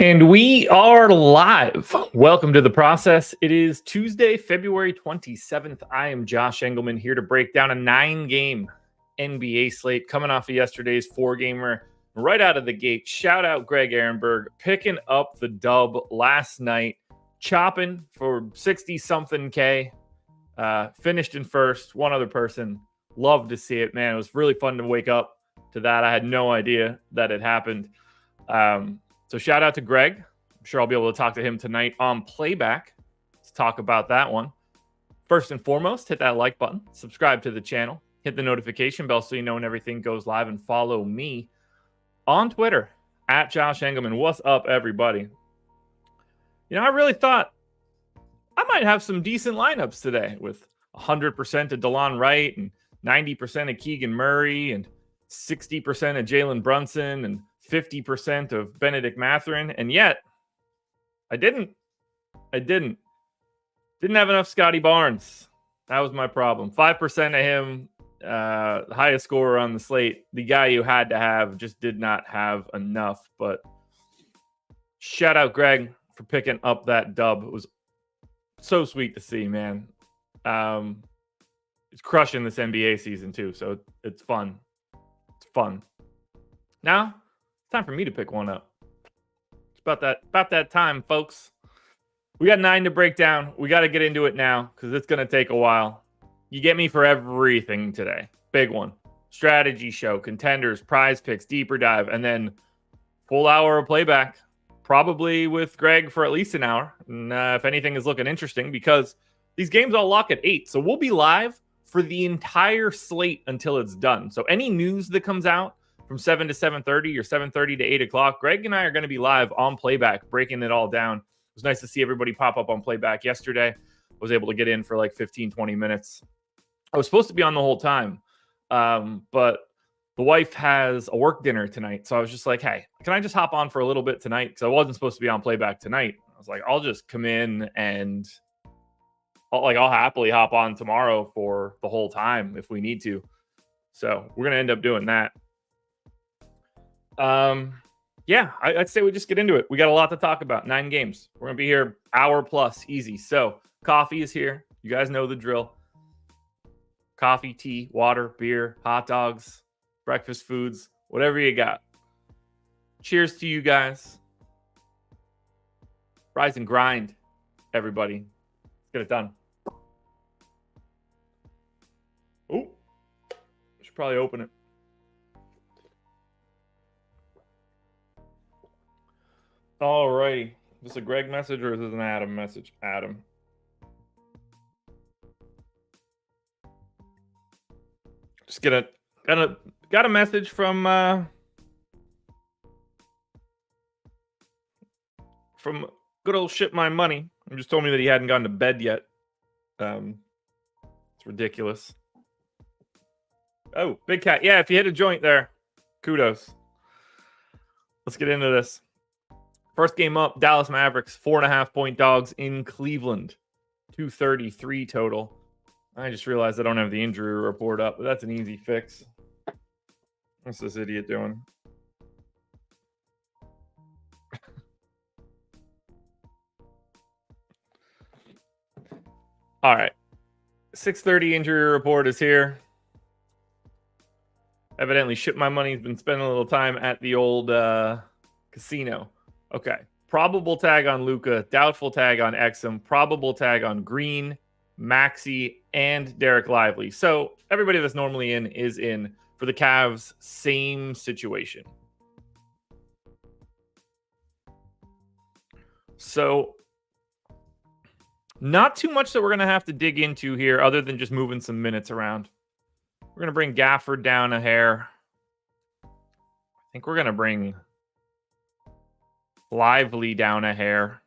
And we are live. Welcome to the process. It is Tuesday, February 27th. I am Josh Engleman here to break down a 9-game NBA slate coming off of yesterday's 4-gamer. Right out of the gate, shout out Greg Ehrenberg picking up the dub last night, chopping for 60-something K. Finished in first, one other person. Love to see it, man. It was really fun to wake up to that. I had no idea that it happened. So shout out to Greg. I'm sure I'll be able to talk to him tonight on playback. Let's talk about that one. First and foremost, hit that like button, subscribe to the channel, hit the notification bell so you know when everything goes live, and follow me on Twitter at Josh Engleman. What's up, everybody? You know, I really thought I might have some decent lineups today with 100% of DeLon Wright and 90% of Keegan Murray and 60% of Jalen Brunson and 50% of Benedict Mathurin, and yet I didn't have enough Scotty Barnes. That was my problem. 5% of him, the highest scorer on the slate. The guy you had to have just did not have enough. But shout out Greg for picking up that dub. It was so sweet to see, man. It's crushing this NBA season too, so it's fun. It's fun. Now time for me to pick one up. It's about that time, folks. We got 9 to break down. We got to get into it now because it's going to take a while. You get me for everything today. Big one. Strategy show, contenders, prize picks, deeper dive, and then full hour of playback. Probably with Greg for at least an hour. And if anything is looking interesting, because these games all lock at 8. So we'll be live for the entire slate until it's done. So any news that comes out from 7 to 7:30 or 7:30 to 8 o'clock, Greg and I are going to be live on playback, breaking it all down. It was nice to see everybody pop up on playback yesterday. I was able to get in for like 15, 20 minutes. I was supposed to be on the whole time, but the wife has a work dinner tonight. So I was just like, hey, can I just hop on for a little bit tonight? Because I wasn't supposed to be on playback tonight. I was like, I'll just come in and I'll happily hop on tomorrow for the whole time if we need to. So we're going to end up doing that. Yeah, I'd say we just get into it. We got a lot to talk about. 9 games. We're going to be here hour plus, easy. So coffee is here. You guys know the drill. Coffee, tea, water, beer, hot dogs, breakfast foods, whatever you got. Cheers to you guys. Rise and grind, everybody. Let's get it done. Oh, should probably open it. All righty. Is this a Greg message or is this an Adam message? Adam. Just got a message from good old Ship My Money. He just told me that he hadn't gone to bed yet. It's ridiculous. Oh, Big Cat. Yeah, if you hit a joint there, kudos. Let's get into this. First game up, Dallas Mavericks, 4.5-point dogs in Cleveland. 233 total. I just realized I don't have the injury report up, but that's an easy fix. What's this idiot doing? All right. 6:30 injury report is here. Evidently, Ship My Money's been spending a little time at the old casino. Okay. Probable tag on Luka, doubtful tag on Exum, probable tag on Green, Maxey, and Derek Lively. So everybody that's normally in is in. For the Cavs, same situation. So not too much that we're going to have to dig into here other than just moving some minutes around. We're going to bring Gafford down a hair. I think we're going to bring Lively down a hair.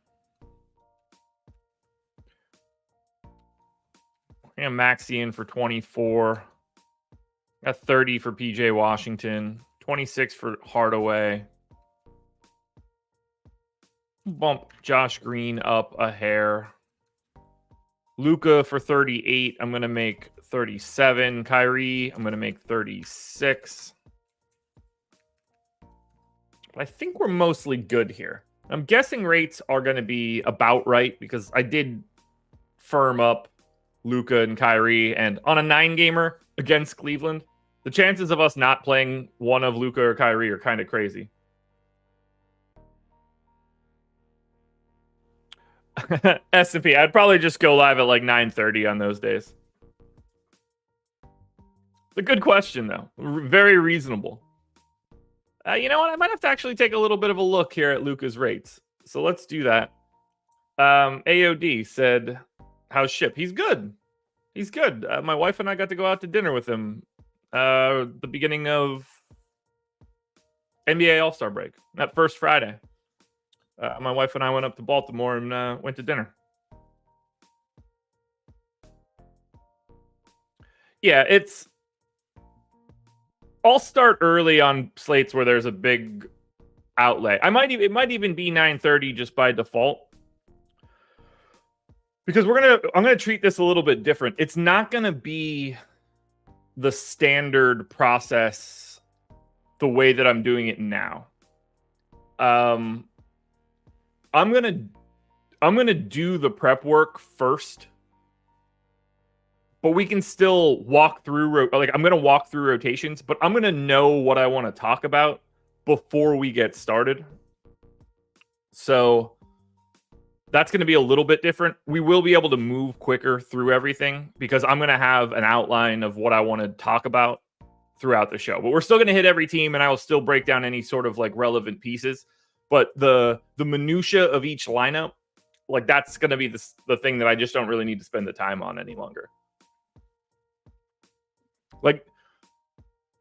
And Maxey in for 24. Got 30 for PJ Washington. 26 for Hardaway. Bump Josh Green up a hair. Luka for 38. I'm going to make 37. Kyrie, I'm going to make 36. But I think we're mostly good here. I'm guessing rates are going to be about right because I did firm up Luka and Kyrie, and on a 9-gamer against Cleveland, the chances of us not playing one of Luka or Kyrie are kind of crazy. S&P, I'd probably just go live at like 9:30 on those days. It's a good question, though. Very reasonable. You know what? I might have to actually take a little bit of a look here at Luka's rates. So let's do that. AOD said, how's Ship? He's good. He's good. My wife and I got to go out to dinner with him the beginning of NBA All-Star break, that first Friday. My wife and I went up to Baltimore and went to dinner. Yeah, I'll start early on slates where there's a big outlay. It might even be 9:30 just by default. Because I'm gonna treat this a little bit different. It's not gonna be the standard process the way that I'm doing it now. I'm gonna do the prep work first, but we can still walk through. I'm gonna walk through rotations, but I'm gonna know what I want to talk about before we get started. So that's going to be a little bit different. We will be able to move quicker through everything because I'm going to have an outline of what I want to talk about throughout the show. But we're still going to hit every team, and I will still break down any sort of like relevant pieces. But the minutia of each lineup, like that's going to be the thing that I just don't really need to spend the time on any longer. Like,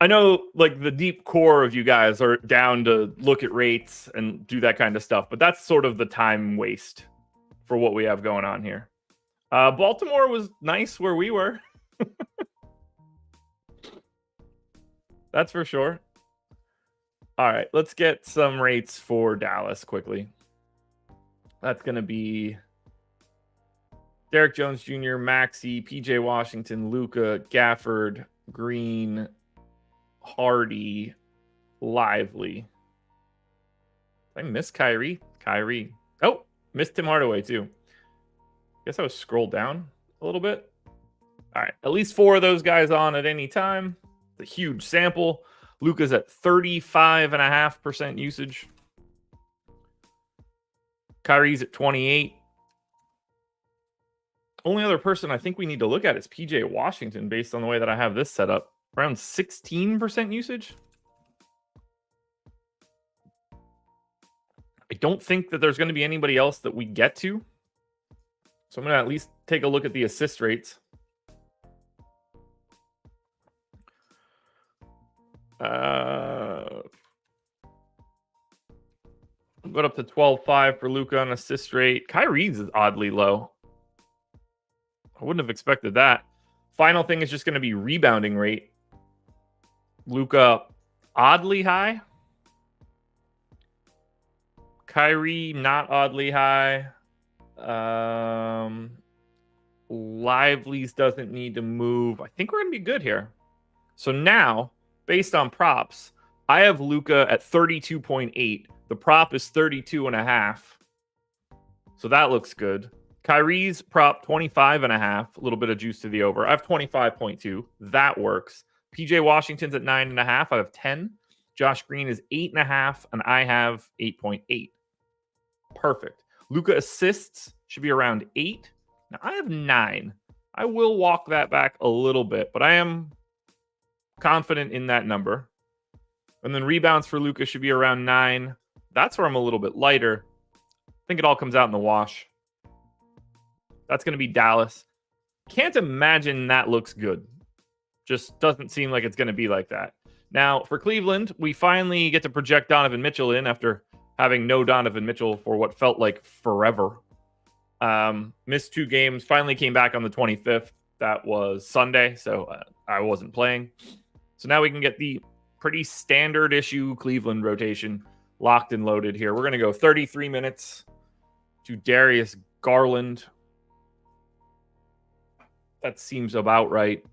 I know like the deep core of you guys are down to look at rates and do that kind of stuff, but that's sort of the time waste for what we have going on here. Baltimore was nice where we were. That's for sure. All right, let's get some rates for Dallas quickly. That's going to be Derek Jones Jr., Maxey, PJ Washington, Luka, Gafford, Green, Hardy, Lively. Did I miss Kyrie? Kyrie. Oh, missed Tim Hardaway too. Guess I was scrolled down a little bit. All right, at least 4 of those guys on at any time. It's a huge sample. Luka's at 35.5% usage. Kyrie's at 28. Only other person I think we need to look at is PJ Washington based on the way that I have this set up. Around 16% usage. I don't think that there's going to be anybody else that we get to. So I'm going to at least take a look at the assist rates. Go up to 12.5 for Luka on assist rate. Kyrie's is oddly low. I wouldn't have expected that. Final thing is just going to be rebounding rate. Luka oddly high. Kyrie not oddly high. Lively's doesn't need to move. I think we're going to be good here. So now, based on props, I have Luka at 32.8. The prop is 32.5. So that looks good. Kyrie's prop 25.5. A little bit of juice to the over. I have 25.2. That works. PJ Washington's at 9.5. I have 10. Josh Green is 8.5, and I have 8.8. Perfect. Luka assists should be around 8. Now I have 9. I will walk that back a little bit, but I am confident in that number. And then rebounds for Luka should be around 9. That's where I'm a little bit lighter. I think it all comes out in the wash. That's going to be Dallas. Can't imagine that looks good. Just doesn't seem like it's going to be like that. Now, for Cleveland, we finally get to project Donovan Mitchell in after having no Donovan Mitchell for what felt like forever. Missed 2 games, finally came back on the 25th. That was Sunday, so I wasn't playing. So now we can get the pretty standard issue Cleveland rotation locked and loaded here. We're going to go 33 minutes to Darius Garland. That seems about right.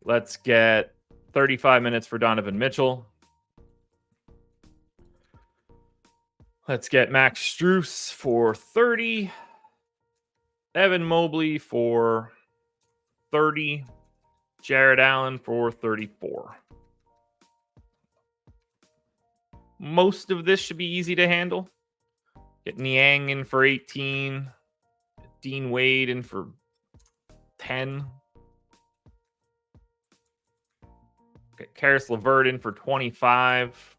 Let's get 35 minutes for Donovan Mitchell. Let's get Max Strus for 30. Evan Mobley for 30. Jared Allen for 34. Most of this should be easy to handle. Get Niang in for 18. Dean Wade in for 10. Get Karis LeVert in for 25.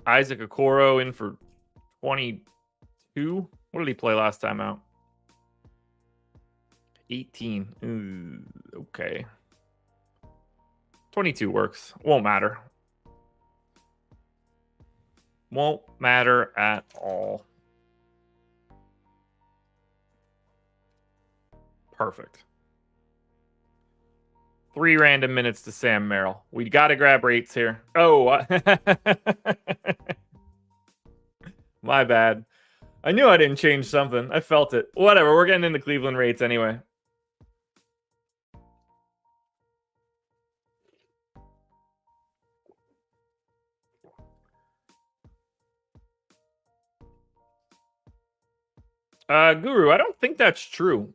Isaac Okoro in for 22. What did he play last time out? 18. Ooh, okay. 22 works. Won't matter. Won't matter at all. Perfect. 3 random minutes to Sam Merrill. We got to grab rates here. Oh, my bad. I knew I didn't change something. I felt it. Whatever. We're getting into Cleveland rates anyway. Guru, I don't think that's true.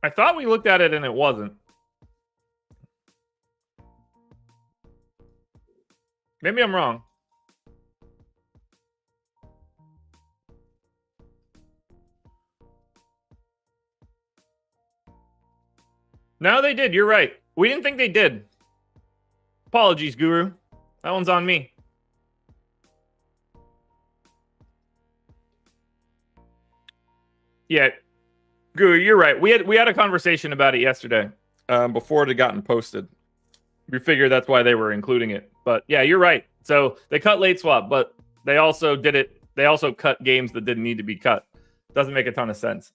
I thought we looked at it and it wasn't. Maybe I'm wrong. No, they did. You're right. We didn't think they did. Apologies, Guru. That one's on me. Yeah, Guru, you're right. We had a conversation about it yesterday, before it had gotten posted. We figured that's why they were including it. But yeah, you're right. So they cut late swap, but they also did it. They also cut games that didn't need to be cut. Doesn't make a ton of sense.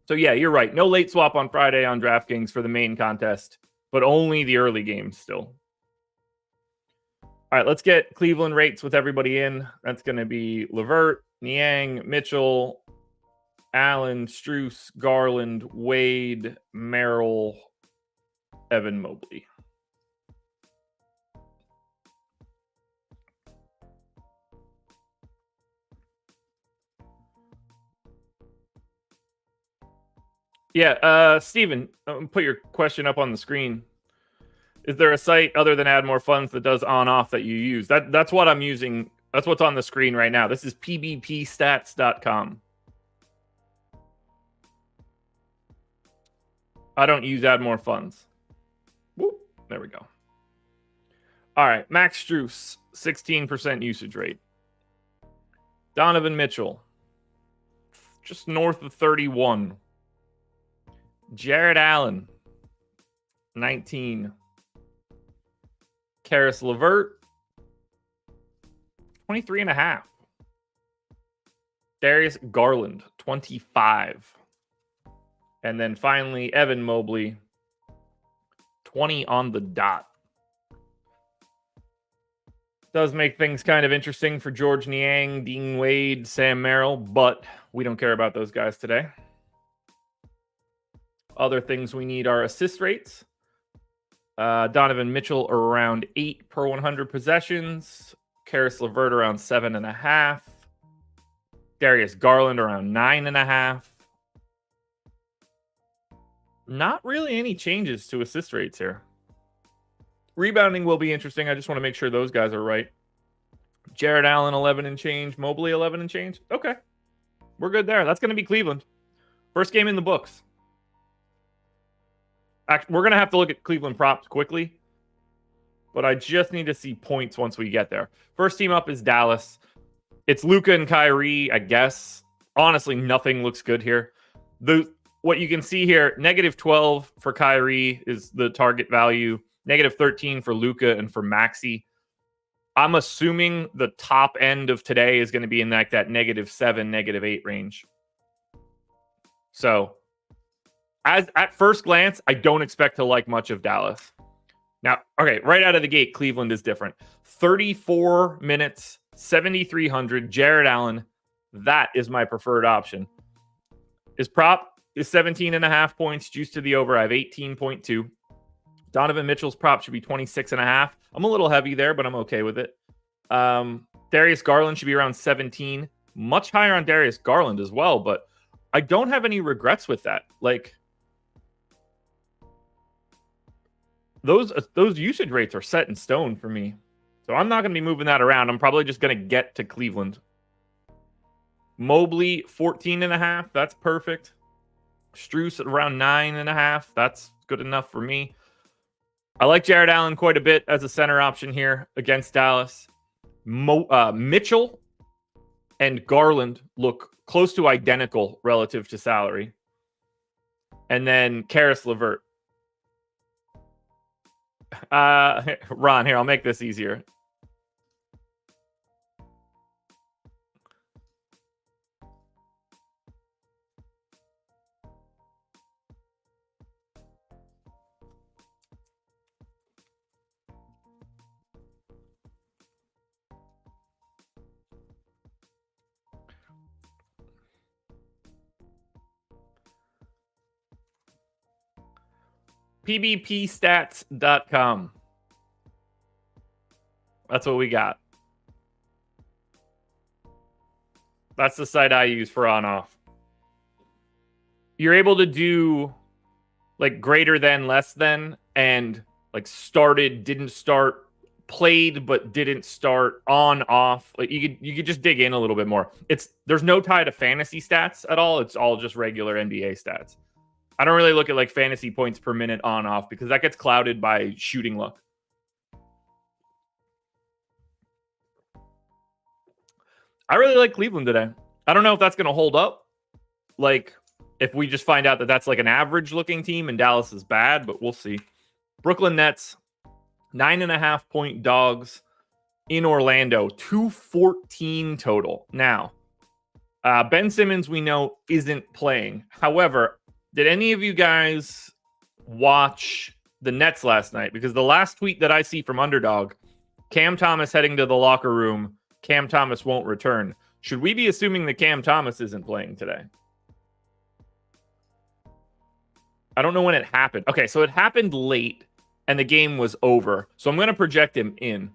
So yeah, you're right. No late swap on Friday on DraftKings for the main contest, but only the early games still. All right, let's get Cleveland rates with everybody in. That's going to be LeVert, Niang, Mitchell, Allen, Strus, Garland, Wade, Merrill, Evan Mobley. Yeah, Steven, put your question up on the screen. Is there a site other than Add More Funds that does on-off that you use? That's what I'm using. That's what's on the screen right now. This is pbpstats.com. I don't use Add More Funds. Whoop, there we go. All right, Max Strus, 16% usage rate. Donovan Mitchell, just north of 31. Jared Allen, 19. Karis LeVert, 23.5. Darius Garland, 25. And then finally, Evan Mobley, 20 on the dot. Does make things kind of interesting for George Niang, Dean Wade, Sam Merrill, but we don't care about those guys today. Other things we need are assist rates. Donovan Mitchell around 8 per 100 possessions. Karis LeVert around 7.5. Darius Garland around 9.5. Not really any changes to assist rates here. Rebounding will be interesting. I just want to make sure those guys are right. Jared Allen, 11 and change. Mobley, 11 and change. Okay. We're good there. That's going to be Cleveland. First game in the books. Actually, we're going to have to look at Cleveland props quickly, but I just need to see points once we get there. First team up is Dallas. It's Luka and Kyrie, I guess. Honestly, nothing looks good here. What you can see here, -12 for Kyrie is the target value. -13 for Luka and for Maxey. I'm assuming the top end of today is going to be in that -7, -8 range. So, as at first glance, I don't expect to like much of Dallas. Now, okay, right out of the gate, Cleveland is different. 34 minutes, 7,300. Jared Allen, that is my preferred option. His prop, is 17.5 points. Juice to the over. I have 18.2. Donovan Mitchell's prop should be 26.5. I'm a little heavy there, but I'm okay with it. Darius Garland should be around 17. Much higher on Darius Garland as well, but I don't have any regrets with that. Like, those usage rates are set in stone for me. So I'm not going to be moving that around. I'm probably just going to get to Cleveland. Mobley, 14.5. That's perfect. Strus at around 9.5. That's good enough for me. I like Jared Allen quite a bit as a center option here against Dallas. Mitchell and Garland look close to identical relative to salary. And then Karis LeVert. Ron, here, I'll make this easier. PBPstats.com. That's what we got. That's the site I use for on-off. You're able to do like greater than, less than, and like started, didn't start, played but didn't start, on, off. Like you could just dig in a little bit more. There's no tie to fantasy stats at all. It's all just regular NBA stats. I don't really look at like fantasy points per minute on off because that gets clouded by shooting luck. I really like Cleveland today. I don't know if that's going to hold up. Like, if we just find out that that's like an average looking team and Dallas is bad, but we'll see. Brooklyn Nets, 9.5 point dogs in Orlando, 214 total. Now, Ben Simmons, we know, isn't playing. However, did any of you guys watch the Nets last night? Because the last tweet that I see from Underdog, Cam Thomas heading to the locker room, Cam Thomas won't return. Should we be assuming that Cam Thomas isn't playing today? I don't know when it happened. Okay, so it happened late, and the game was over. So I'm going to project him in.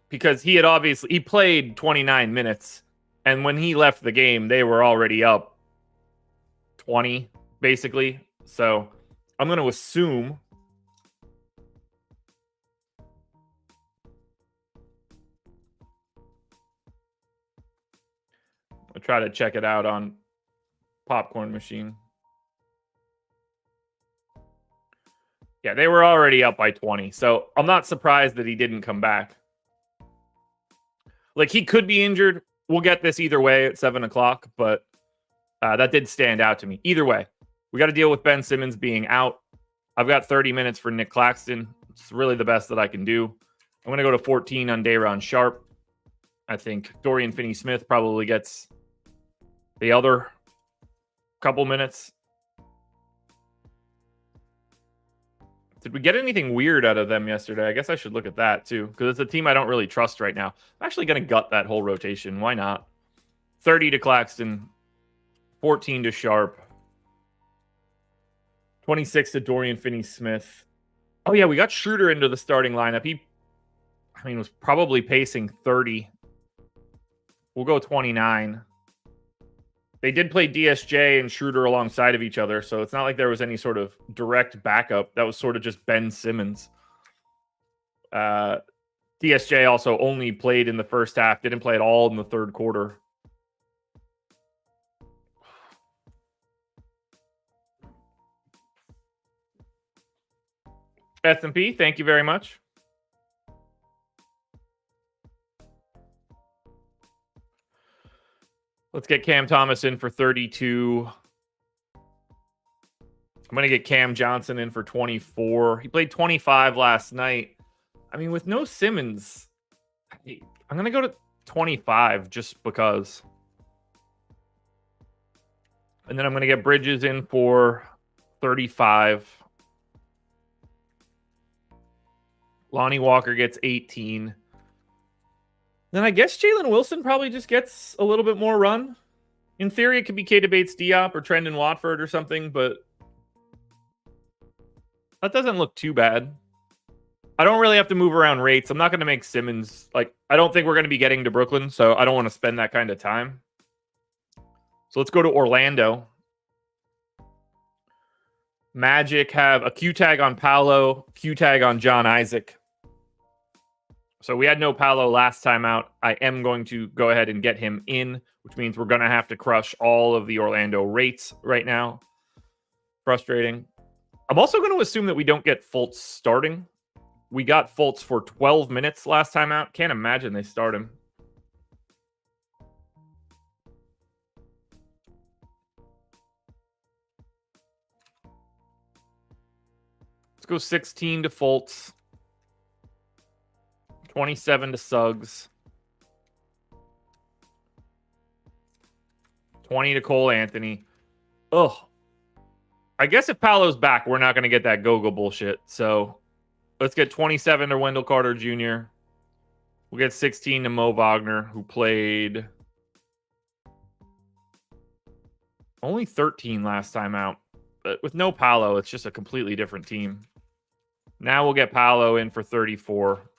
Because he played 29 minutes, and when he left the game, they were already up 20, basically. So I'm going to assume I'll try to check it out on Popcorn Machine. Yeah, they were already up by 20. So I'm not surprised that he didn't come back. Like, he could be injured. We'll get this either way at 7 o'clock, but that did stand out to me. Either way, we got to deal with Ben Simmons being out. I've got 30 minutes for Nick Claxton. It's really the best that I can do. I'm going to go to 14 on Day'Ron Sharp. I think Dorian Finney-Smith probably gets the other couple minutes. Did we get anything weird out of them yesterday? I guess I should look at that too, because it's a team I don't really trust right now. I'm actually going to gut that whole rotation. Why not? 30 to Claxton, 14 to Sharp, 26 to Dorian Finney-Smith. Oh yeah, we got Schroeder into the starting lineup. He was probably pacing 30. We'll go 29. They did play DSJ and Schroeder alongside of each other, so it's not like there was any sort of direct backup. That was sort of just Ben Simmons. DSJ also only played in the first half, didn't play at all in the third quarter. S&P, thank you very much. Let's get Cam Thomas in for 32. I'm going to get Cam Johnson in for 24. He played 25 last night. I mean, with no Simmons, I'm going to go to 25 just because. And then I'm going to get Bridges in for 35. Lonnie Walker gets 18. Then I guess Jalen Wilson probably just gets a little bit more run. In theory, it could be Keita Bates-Diop or Trendon Watford or something, but that doesn't look too bad. I don't really have to move around rates. I'm not going to make Simmons, like, I don't think we're going to be getting to Brooklyn, so I don't want to spend that kind of time. So let's go to Orlando. Magic have a Q tag on Paolo, Q tag on John Isaac. So we had no Paolo last time out. I am going to go ahead and get him in, which means we're going to have to crush all of the Orlando rates right now. Frustrating. I'm also going to assume that we don't get Fultz starting. We got Fultz for 12 minutes last time out. Can't imagine they start him. Let's go 16 to Fultz. 27 to Suggs. 20 to Cole Anthony. Ugh. I guess if Paolo's back, we're not going to get that go-go bullshit. So let's get 27 to Wendell Carter Jr. We'll get 16 to Mo Wagner, who played only 13 last time out. But with no Paolo, it's just a completely different team. Now we'll get Paolo in for 34.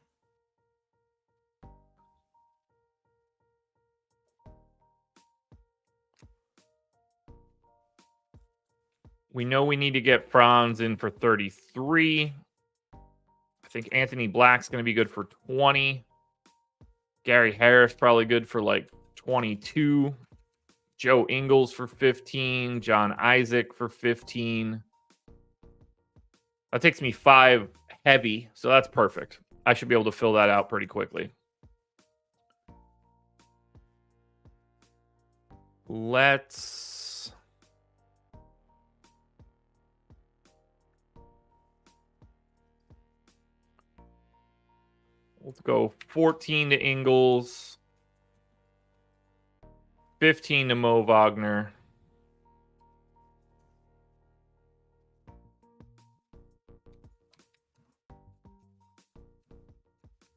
We know we need to get Franz in for 33. I think Anthony Black's going to be good for 20. Gary Harris probably good for like 22. Joe Ingles for 15. John Isaac for 15. That takes me 5 heavy, so that's perfect. I should be able to fill that out pretty quickly. Let's go 14 to Ingles, 15 to Mo Wagner,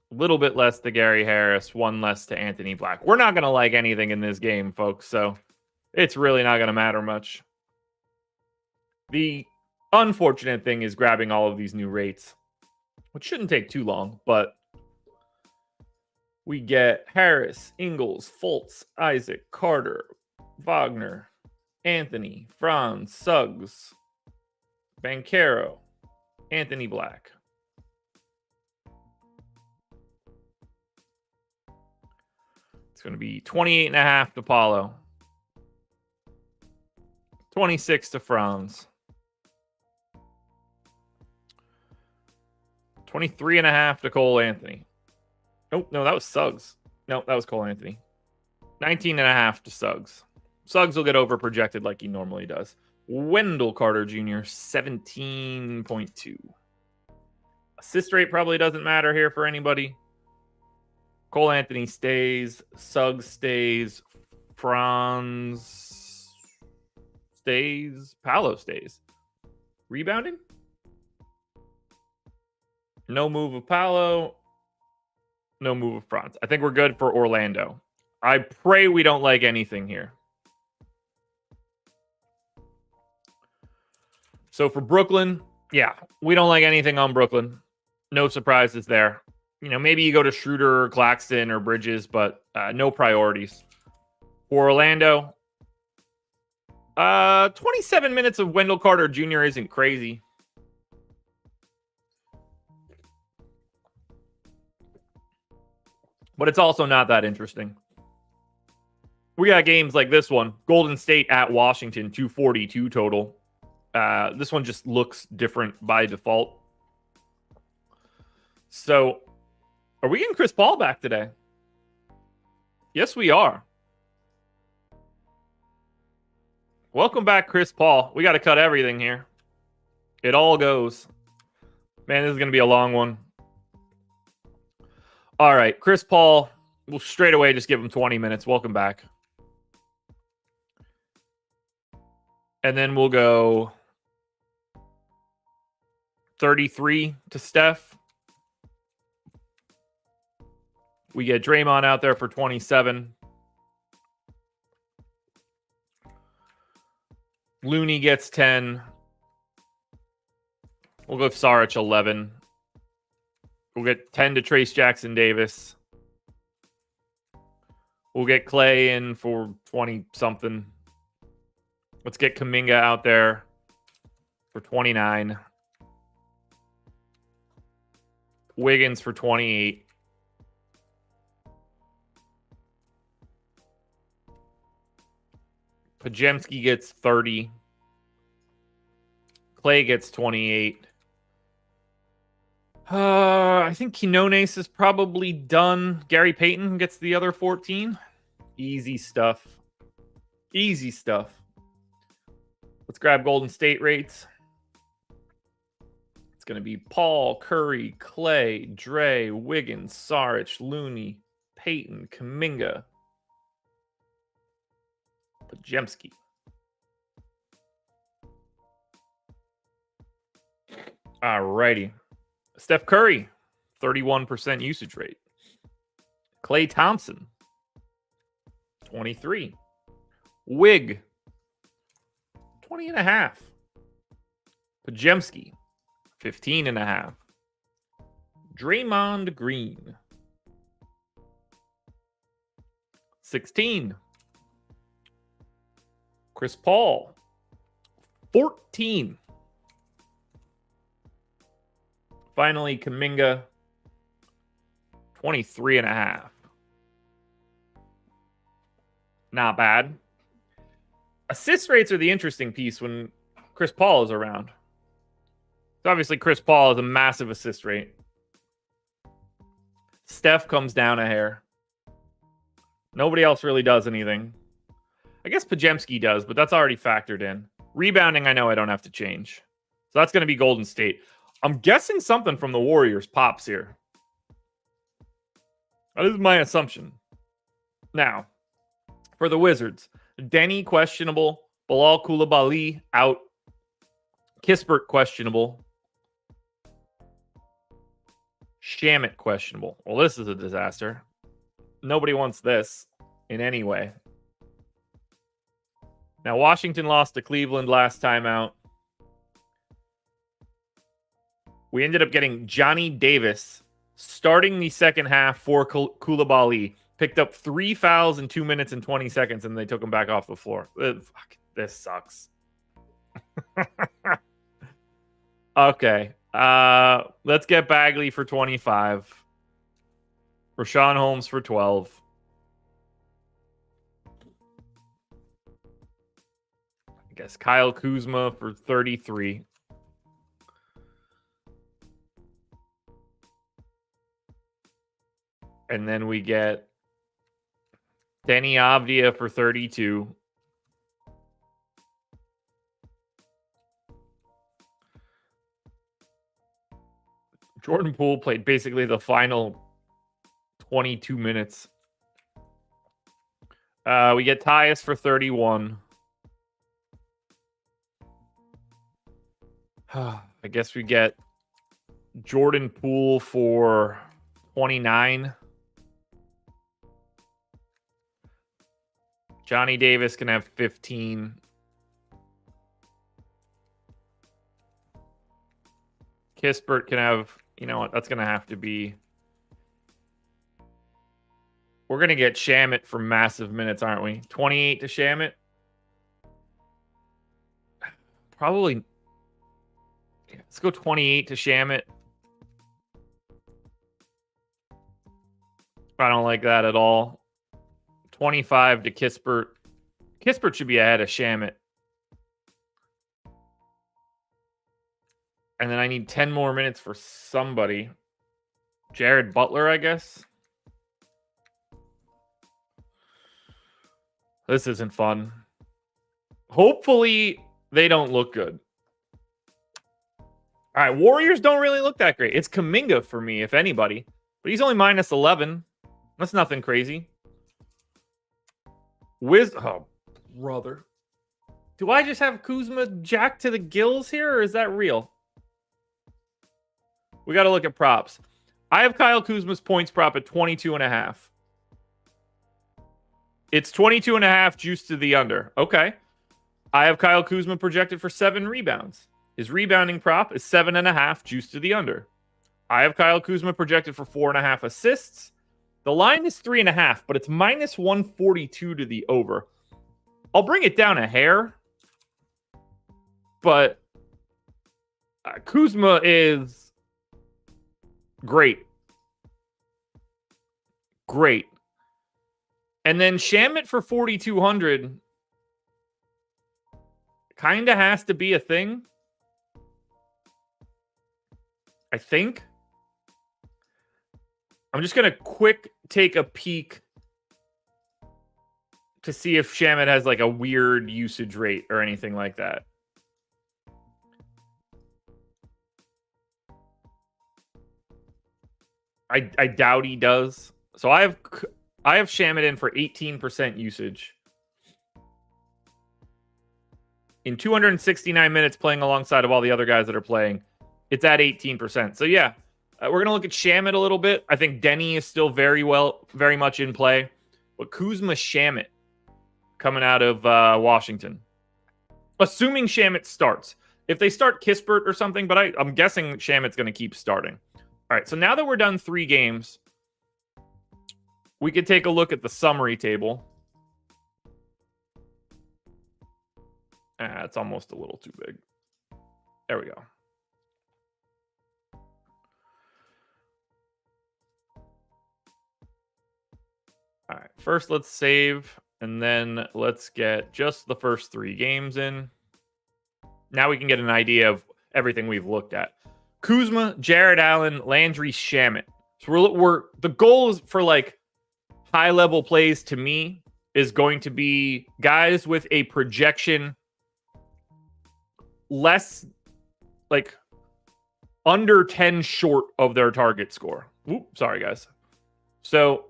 a little bit less to Gary Harris, 1 less to Anthony Black. We're not going to like anything in this game, folks, so it's really not going to matter much. The unfortunate thing is grabbing all of these new rates, which shouldn't take too long, but we get Harris, Ingles, Fultz, Isaac, Carter, Wagner, Anthony, Franz, Suggs, Banchero, Anthony Black. It's going to be 28.5 to Paolo. 26 to Franz. 23.5 to Cole Anthony. Oh, no, that was Suggs. No, that was Cole Anthony. 19.5 to Suggs. Suggs will get over projected like he normally does. Wendell Carter Jr., 17.2. Assist rate probably doesn't matter here for anybody. Cole Anthony stays. Suggs stays. Franz stays. Paolo stays. Rebounding? No move of Paolo. No move of Franz. I think we're good for Orlando. I pray we don't like anything here. So for Brooklyn, yeah, we don't like anything on Brooklyn. No surprises there. You know, maybe you go to Schroeder or Claxton or Bridges, but no priorities. For Orlando, 27 minutes of Wendell Carter Jr. isn't crazy. But it's also not that interesting. We got games like this one. Golden State at Washington, 242 total. This one just looks different by default. So, are we getting Chris Paul back today? Yes, we are. Welcome back, Chris Paul. We got to cut everything here. It all goes. Man, this is going to be a long one. All right, Chris Paul, we'll straight away just give him 20 minutes. Welcome back. And then we'll go 33 to Steph. We get Draymond out there for 27. Looney gets 10. We'll go Saric 11. We'll get 10 to Trace Jackson Davis. We'll get Clay in for 20-something. Let's get Kuminga out there for 29. Wiggins for 28. Podziemski gets 30. Clay gets 28. I think Quinones is probably done. Gary Payton gets the other 14. Easy stuff. Easy stuff. Let's grab Golden State rates. It's going to be Paul, Curry, Clay, Dre, Wiggins, Saric, Looney, Payton, Kuminga, Podziemski. Alrighty. Steph Curry, 31% usage rate. Klay Thompson, 23. Wig, 20.5. Podziemski, 15.5. Draymond Green, 16. Chris Paul, 14. Finally, Kuminga, 23.5. Not bad. Assist rates are the interesting piece when Chris Paul is around. So obviously, Chris Paul has a massive assist rate. Steph comes down a hair. Nobody else really does anything. I guess Podziemski does, but that's already factored in. Rebounding, I know I don't have to change. So that's going to be Golden State. I'm guessing something from the Warriors pops here. That is my assumption. Now, for the Wizards, Denny questionable. Bilal Coulibaly out. Kispert questionable. Shamet questionable. Well, this is a disaster. Nobody wants this in any way. Now, Washington lost to Cleveland last time out. We ended up getting Johnny Davis starting the second half for Coulibaly. Picked up 3 fouls in 2 minutes and 20 seconds, and they took him back off the floor. Fuck, this sucks. Okay. Let's get Bagley for 25. Rashawn Holmes for 12. I guess Kyle Kuzma for 33. And then we get Denny Avdia for 32. Jordan Poole played basically the final 22 minutes. We get Tyus for 31. I guess we get Jordan Poole for 29. Johnny Davis can have 15. Kispert can have, you know what, that's going to have to be. We're going to get Shamet for massive minutes, aren't we? 28 to Shamet. Probably. Let's go 28 to Shamet. I don't like that at all. 25 to Kispert. Kispert should be ahead of Shamet. And then I need 10 more minutes for somebody. Jared Butler, I guess. This isn't fun. Hopefully, they don't look good. All right, Warriors don't really look that great. It's Kuminga for me, if anybody. But he's only minus 11. That's nothing crazy. Oh, brother. Do I just have Kuzma jacked to the gills here, or is that real? We got to look at props. I have Kyle Kuzma's points prop at 22.5. It's 22.5 juice to the under. Okay. I have Kyle Kuzma projected for 7 rebounds. His rebounding prop is 7.5, juice to the under. I have Kyle Kuzma projected for 4.5 assists. The line is 3.5, but it's minus 142 to the over. I'll bring it down a hair, but Kuzma is great. Great. And then Shamet for 4,200 kind of has to be a thing. I think. I'm just going to quick take a peek to see if Shamet has like a weird usage rate or anything like that. I doubt he does. So I have Shamet in for 18% usage. In 269 minutes playing alongside of all the other guys that are playing, it's at 18%. So yeah, we're going to look at Shamet a little bit. I think Denny is still very much in play. But Kuzma Shamet coming out of Washington. Assuming Shamet starts. If they start Kispert or something, but I'm guessing Shamet's going to keep starting. All right, so now that we're done 3 games, we could take a look at the summary table. It's almost a little too big. There we go. All right, first let's save, and then let's get just the first 3 games in. Now we can get an idea of everything we've looked at. Kuzma, Jared Allen, Landry, Shamet. So we're the goal is for like high-level plays to me is going to be guys with a projection less, like, under 10 short of their target score. Oop, sorry, guys. So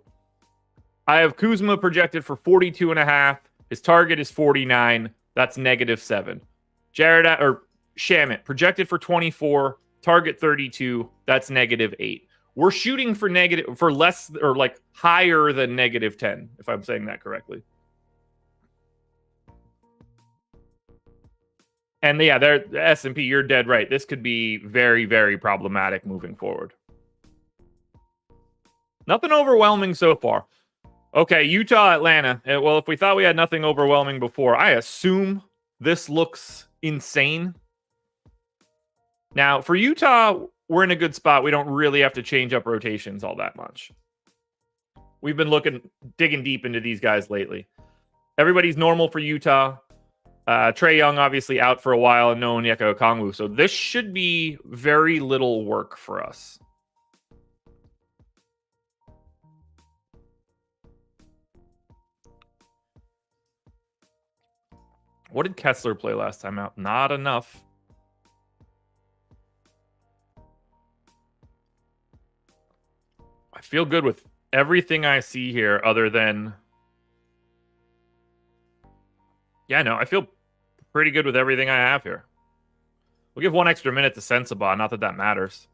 I have Kuzma projected for 42.5. His target is 49. That's -7. Shamet projected for 24. Target 32. That's -8. We're shooting for less or like higher than -10, if I'm saying that correctly. And yeah, the S&P, you're dead right. This could be very, very problematic moving forward. Nothing overwhelming so far. Okay, Utah, Atlanta. Well, if we thought we had nothing overwhelming before, I assume this looks insane. Now, for Utah, we're in a good spot. We don't really have to change up rotations all that much. We've been digging deep into these guys lately. Everybody's normal for Utah. Trae Young obviously out for a while, and no Onyeka Okongwu. So this should be very little work for us. What did Kessler play last time out? Not enough. I feel good with everything I see here other than... Yeah, no, I feel pretty good with everything I have here. We'll give 1 extra minute to Sensabaugh. Not that that matters.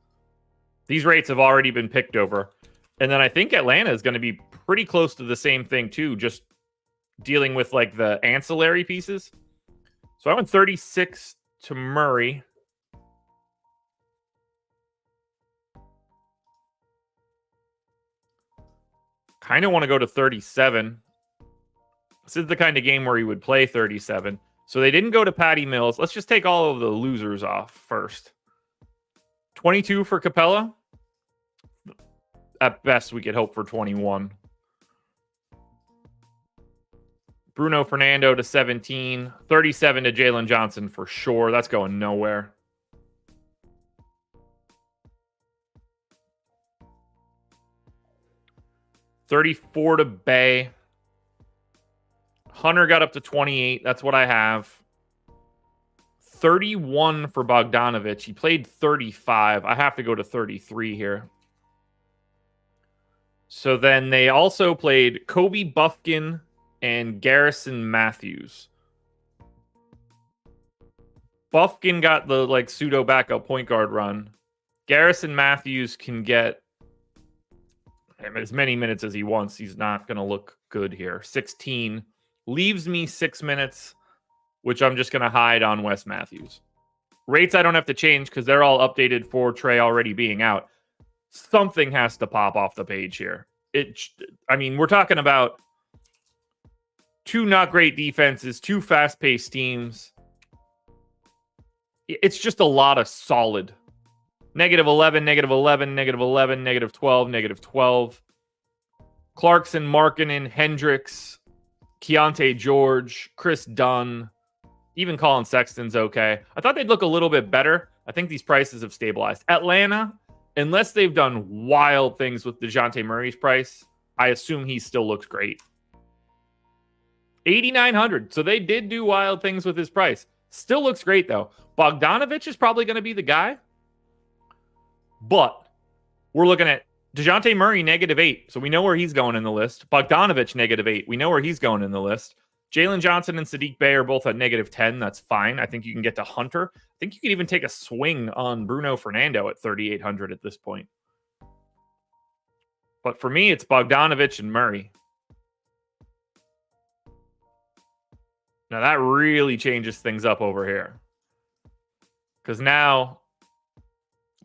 These rates have already been picked over. And then I think Atlanta is going to be pretty close to the same thing too, just dealing with like the ancillary pieces. So I went 36 to Murray. Kind of want to go to 37. This is the kind of game where he would play 37. So they didn't go to Patty Mills. Let's just take all of the losers off first. 22 for Capella. At best, we could hope for 21. Bruno Fernando to 17. 37 to Jalen Johnson for sure. That's going nowhere. $34 to Bay. Hunter got up to 28. That's what I have. 31 for Bogdanovich. He played 35. I have to go to 33 here. So then they also played Kobe Buffkin and Garrison Matthews. Buffkin got the like pseudo backup point guard run. Garrison Matthews can get as many minutes as he wants. He's not going to look good here. 16. Leaves me 6 minutes. which I'm just going to hide on Wes Matthews. Rates I don't have to change because they're all updated for Trey already being out. Something has to pop off the page here. We're talking about two not great defenses, two fast-paced teams. It's just a lot of solid. -11, -11, -11, -12, -12. Clarkson, Markkanen, Hendricks, Keontae George, Chris Dunn, even Colin Sexton's okay. I thought they'd look a little bit better. I think these prices have stabilized. Atlanta, unless they've done wild things with DeJounte Murray's price, I assume he still looks great. 8,900. So they did do wild things with his price. Still looks great, though. Bogdanovich is probably going to be the guy. But we're looking at DeJounte Murray, -8. So we know where he's going in the list. Bogdanovich, -8. We know where he's going in the list. Jalen Johnson and Sadiq Bey are both at -10. That's fine. I think you can get to Hunter. I think you can even take a swing on Bruno Fernando at 3,800 at this point. But for me, it's Bogdanovich and Murray. Now that really changes things up over here. Because now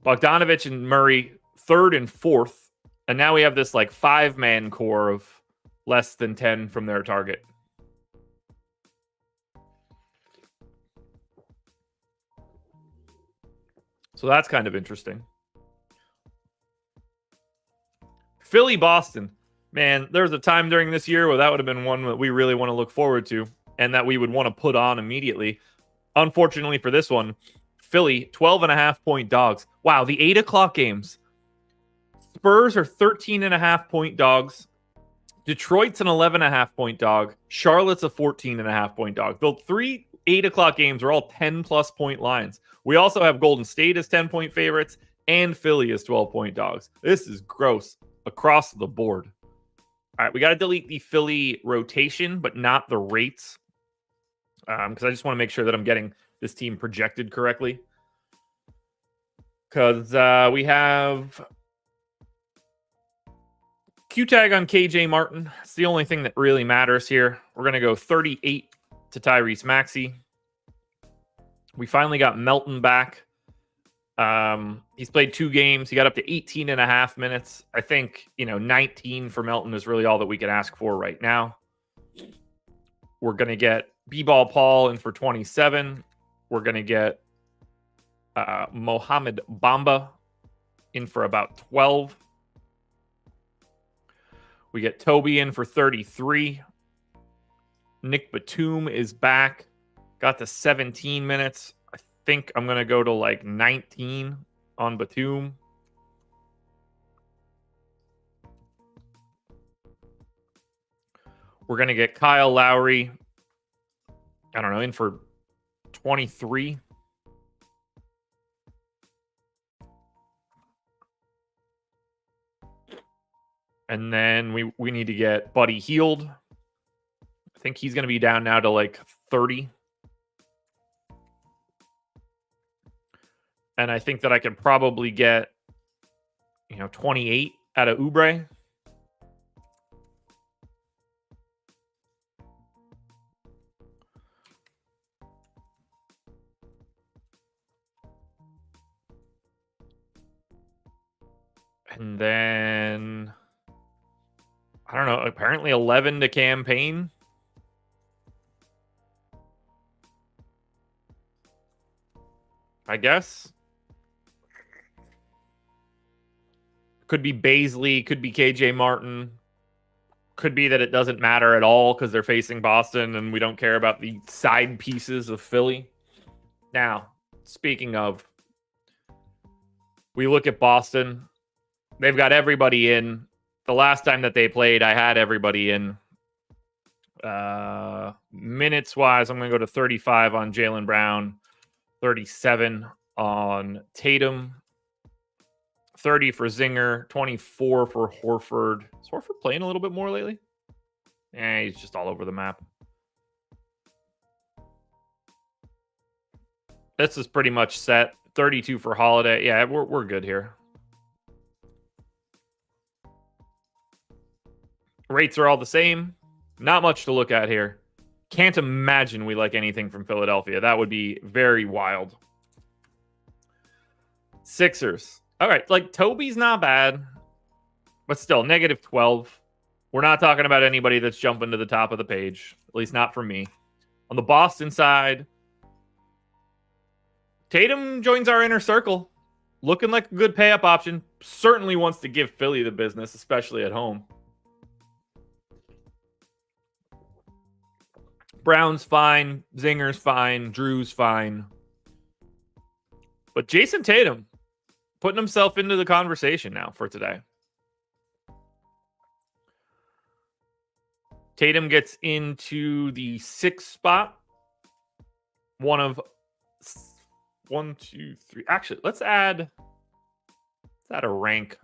Bogdanovich and Murray, 3rd and 4th. And now we have this like 5-man core of less than 10 from their target. So that's kind of interesting. Philly, Boston. Man, there was a time during this year where that would have been one that we really want to look forward to and that we would want to put on immediately. Unfortunately for this one, Philly, 12.5-point dogs. Wow, the 8 o'clock games. Spurs are 13.5-point dogs. Detroit's an 11.5-point dog. Charlotte's a 14.5-point dog. The 3 8 o'clock games are all 10-plus point lines. We also have Golden State as 10-point favorites and Philly as 12-point dogs. This is gross across the board. All right, we got to delete the Philly rotation, but not the rates, because I just want to make sure that I'm getting this team projected correctly. Because we have Q-tag on KJ Martin. It's the only thing that really matters here. We're going to go 38 to Tyrese Maxey. We finally got Melton back. He's played 2 games. He got up to 18.5 minutes. I think, 19 for Melton is really all that we can ask for right now. We're going to get B-Ball Paul in for 27. We're going to get Mohamed Bamba in for about 12. We get Toby in for 33. Nick Batum is back. Got to 17 minutes. I think I'm going to go to like 19 on Batum. We're going to get Kyle Lowry, in for 23. And then we need to get Buddy Hield. I think he's going to be down now to like 30. And I think that I could probably get, 28 out of Oubre. And then, apparently 11 to campaign. I guess. Could be Baisley, could be KJ Martin. Could be that it doesn't matter at all because they're facing Boston and we don't care about the side pieces of Philly. Now, speaking of, we look at Boston. They've got everybody in. The last time that they played, I had everybody in. Minutes-wise, I'm going to go to 35 on Jaylen Brown, 37 on Tatum, 30 for Zinger, 24 for Horford. Is Horford playing a little bit more lately? He's just all over the map. This is pretty much set. 32 for Holiday. Yeah, we're good here. Rates are all the same. Not much to look at here. can't imagine we like anything from Philadelphia. That would be very wild. Sixers. All right, like Toby's not bad, but still, -12. We're not talking about anybody that's jumping to the top of the page, at least not for me. On the Boston side, Tatum joins our inner circle. Looking like a good pay-up option. Certainly wants to give Philly the business, especially at home. Brown's fine. Zinger's fine. Drew's fine. But Jason Tatum putting himself into the conversation now for today. Tatum gets into the 6th spot. One of 1, 2, 3. Actually, let's add a rank.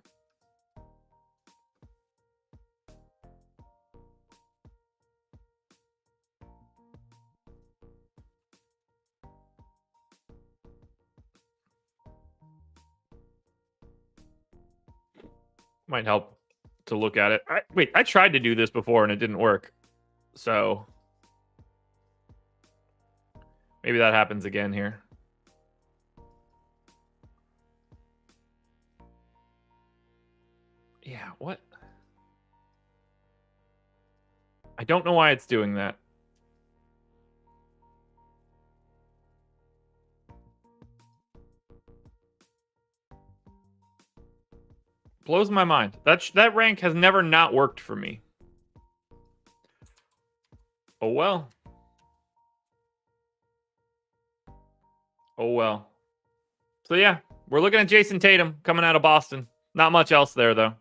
Might help to look at it. I tried to do this before and it didn't work. So maybe that happens again here. Yeah, what? I don't know why it's doing that. Blows my mind. That rank has never not worked for me. Oh well. Oh well. So yeah, we're looking at Jason Tatum coming out of Boston. Not much else there though.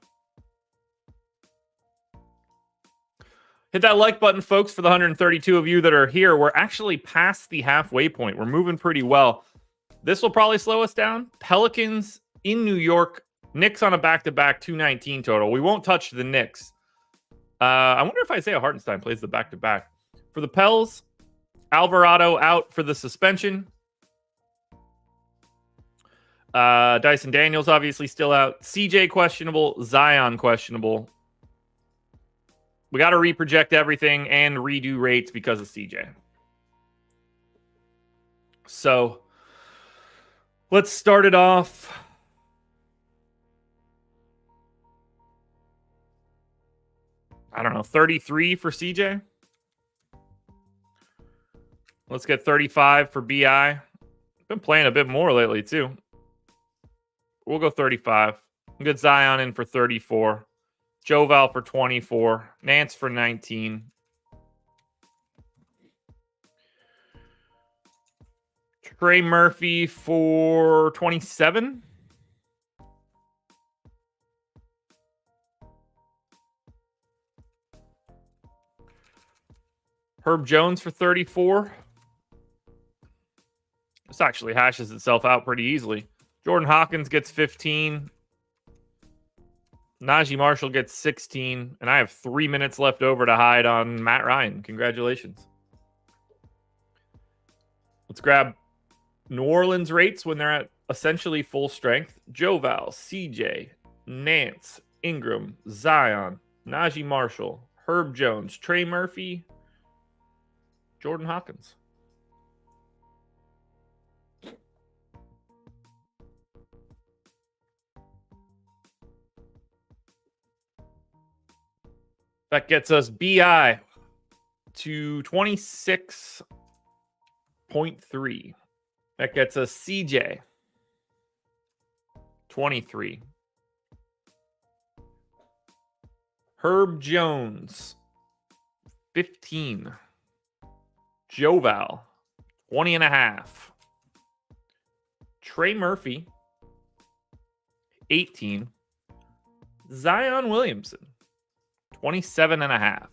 Hit that like button, folks, for the 132 of you that are here. We're actually past the halfway point. We're moving pretty well. This will probably slow us down. Pelicans in New York. Knicks on a back-to-back 219 total. We won't touch the Knicks. I wonder if Isaiah Hartenstein plays the back-to-back. For the Pels, Alvarado out for the suspension. Dyson Daniels obviously still out. CJ questionable. Zion questionable. We got to reproject everything and redo rates because of CJ. So let's start it off. I don't know, 33 for CJ. Let's get 35 for BI. Been playing a bit more lately too. We'll go 35. We'll get Zion in for 34. Joval for 24. Nance for 19. Trey Murphy for 27. Herb Jones for 34. This actually hashes itself out pretty easily. Jordan Hawkins gets 15. Najee Marshall gets 16. And I have 3 minutes left over to hide on Matt Ryan. Congratulations. Let's grab New Orleans rates when they're at essentially full strength. Joval, CJ, Nance, Ingram, Zion, Najee Marshall, Herb Jones, Trey Murphy, Jordan Hawkins. That gets us BI to 26.3. That gets us CJ 23. Herb Jones 15. Joval 20.5. Trey Murphy 18. Zion Williamson 27.5.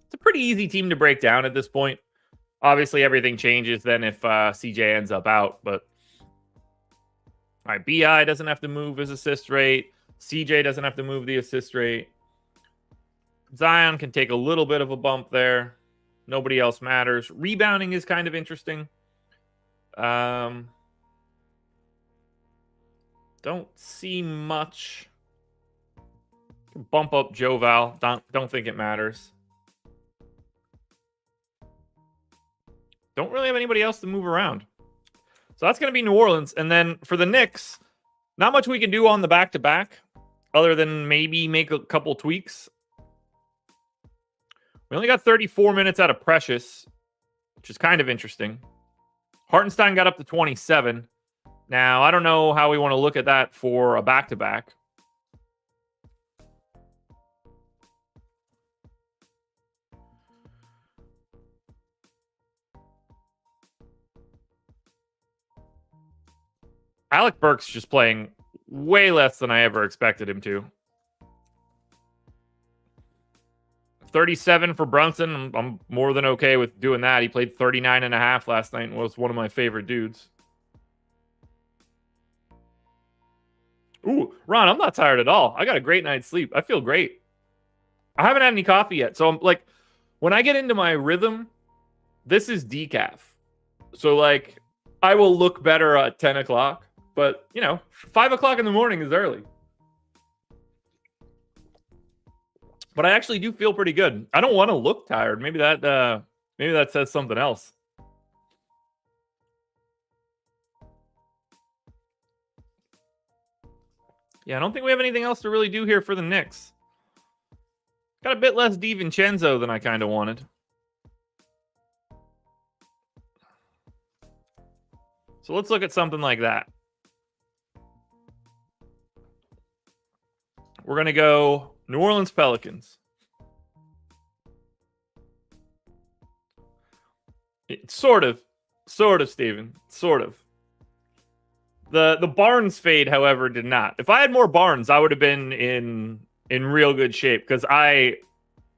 It's a pretty easy team to break down at this point. Obviously, everything changes then if CJ ends up out. But all right, BI doesn't have to move his assist rate. CJ doesn't have to move the assist rate. Zion can take a little bit of a bump there. Nobody else matters. Rebounding is kind of interesting. Don't see much Bump up Joe Val. Don't think it matters. Don't really have anybody else to move around. So that's going to be New Orleans. And then for the Knicks, not much we can do on the back-to-back other than maybe make a couple tweaks. We only got 34 minutes out of Precious, which is kind of interesting. Hartenstein got up to 27. Now, I don't know how we want to look at that for a back-to-back. Alec Burks just playing way less than I ever expected him to. 37 for Brunson. I'm more than okay with doing that. He played 39.5 last night and was one of my favorite dudes. Ooh, Ron, I'm not tired at all. I got a great night's sleep. I feel great. I haven't had any coffee yet. So I'm like, when I get into my rhythm, this is decaf. So like, I will look better at 10 o'clock. But, 5 o'clock in the morning is early. But I actually do feel pretty good. I don't want to look tired. Maybe that says something else. Yeah, I don't think we have anything else to really do here for the Knicks. Got a bit less DiVincenzo than I kind of wanted. So let's look at something like that. We're going to go New Orleans Pelicans. Sort of, Steven. Sort of. The Barnes fade, however, did not. If I had more Barnes, I would have been in real good shape because I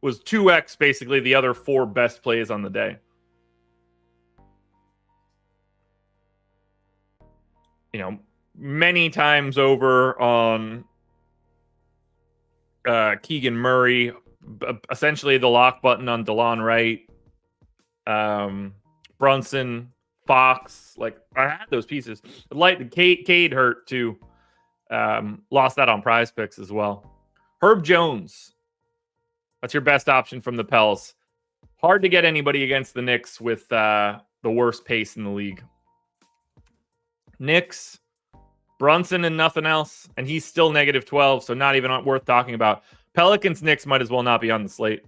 was 2x basically the other 4 best plays on the day. Many times over on Keegan Murray, essentially the lock button on DeLon Wright, Brunson, Fox. Like, I had those pieces. Cade hurt too. Lost that on Prize Picks as well. Herb Jones. That's your best option from the Pels. Hard to get anybody against the Knicks with the worst pace in the league. Knicks, Brunson and nothing else, and he's still negative 12, so not even worth talking about. Pelicans, Knicks might as well not be on the slate.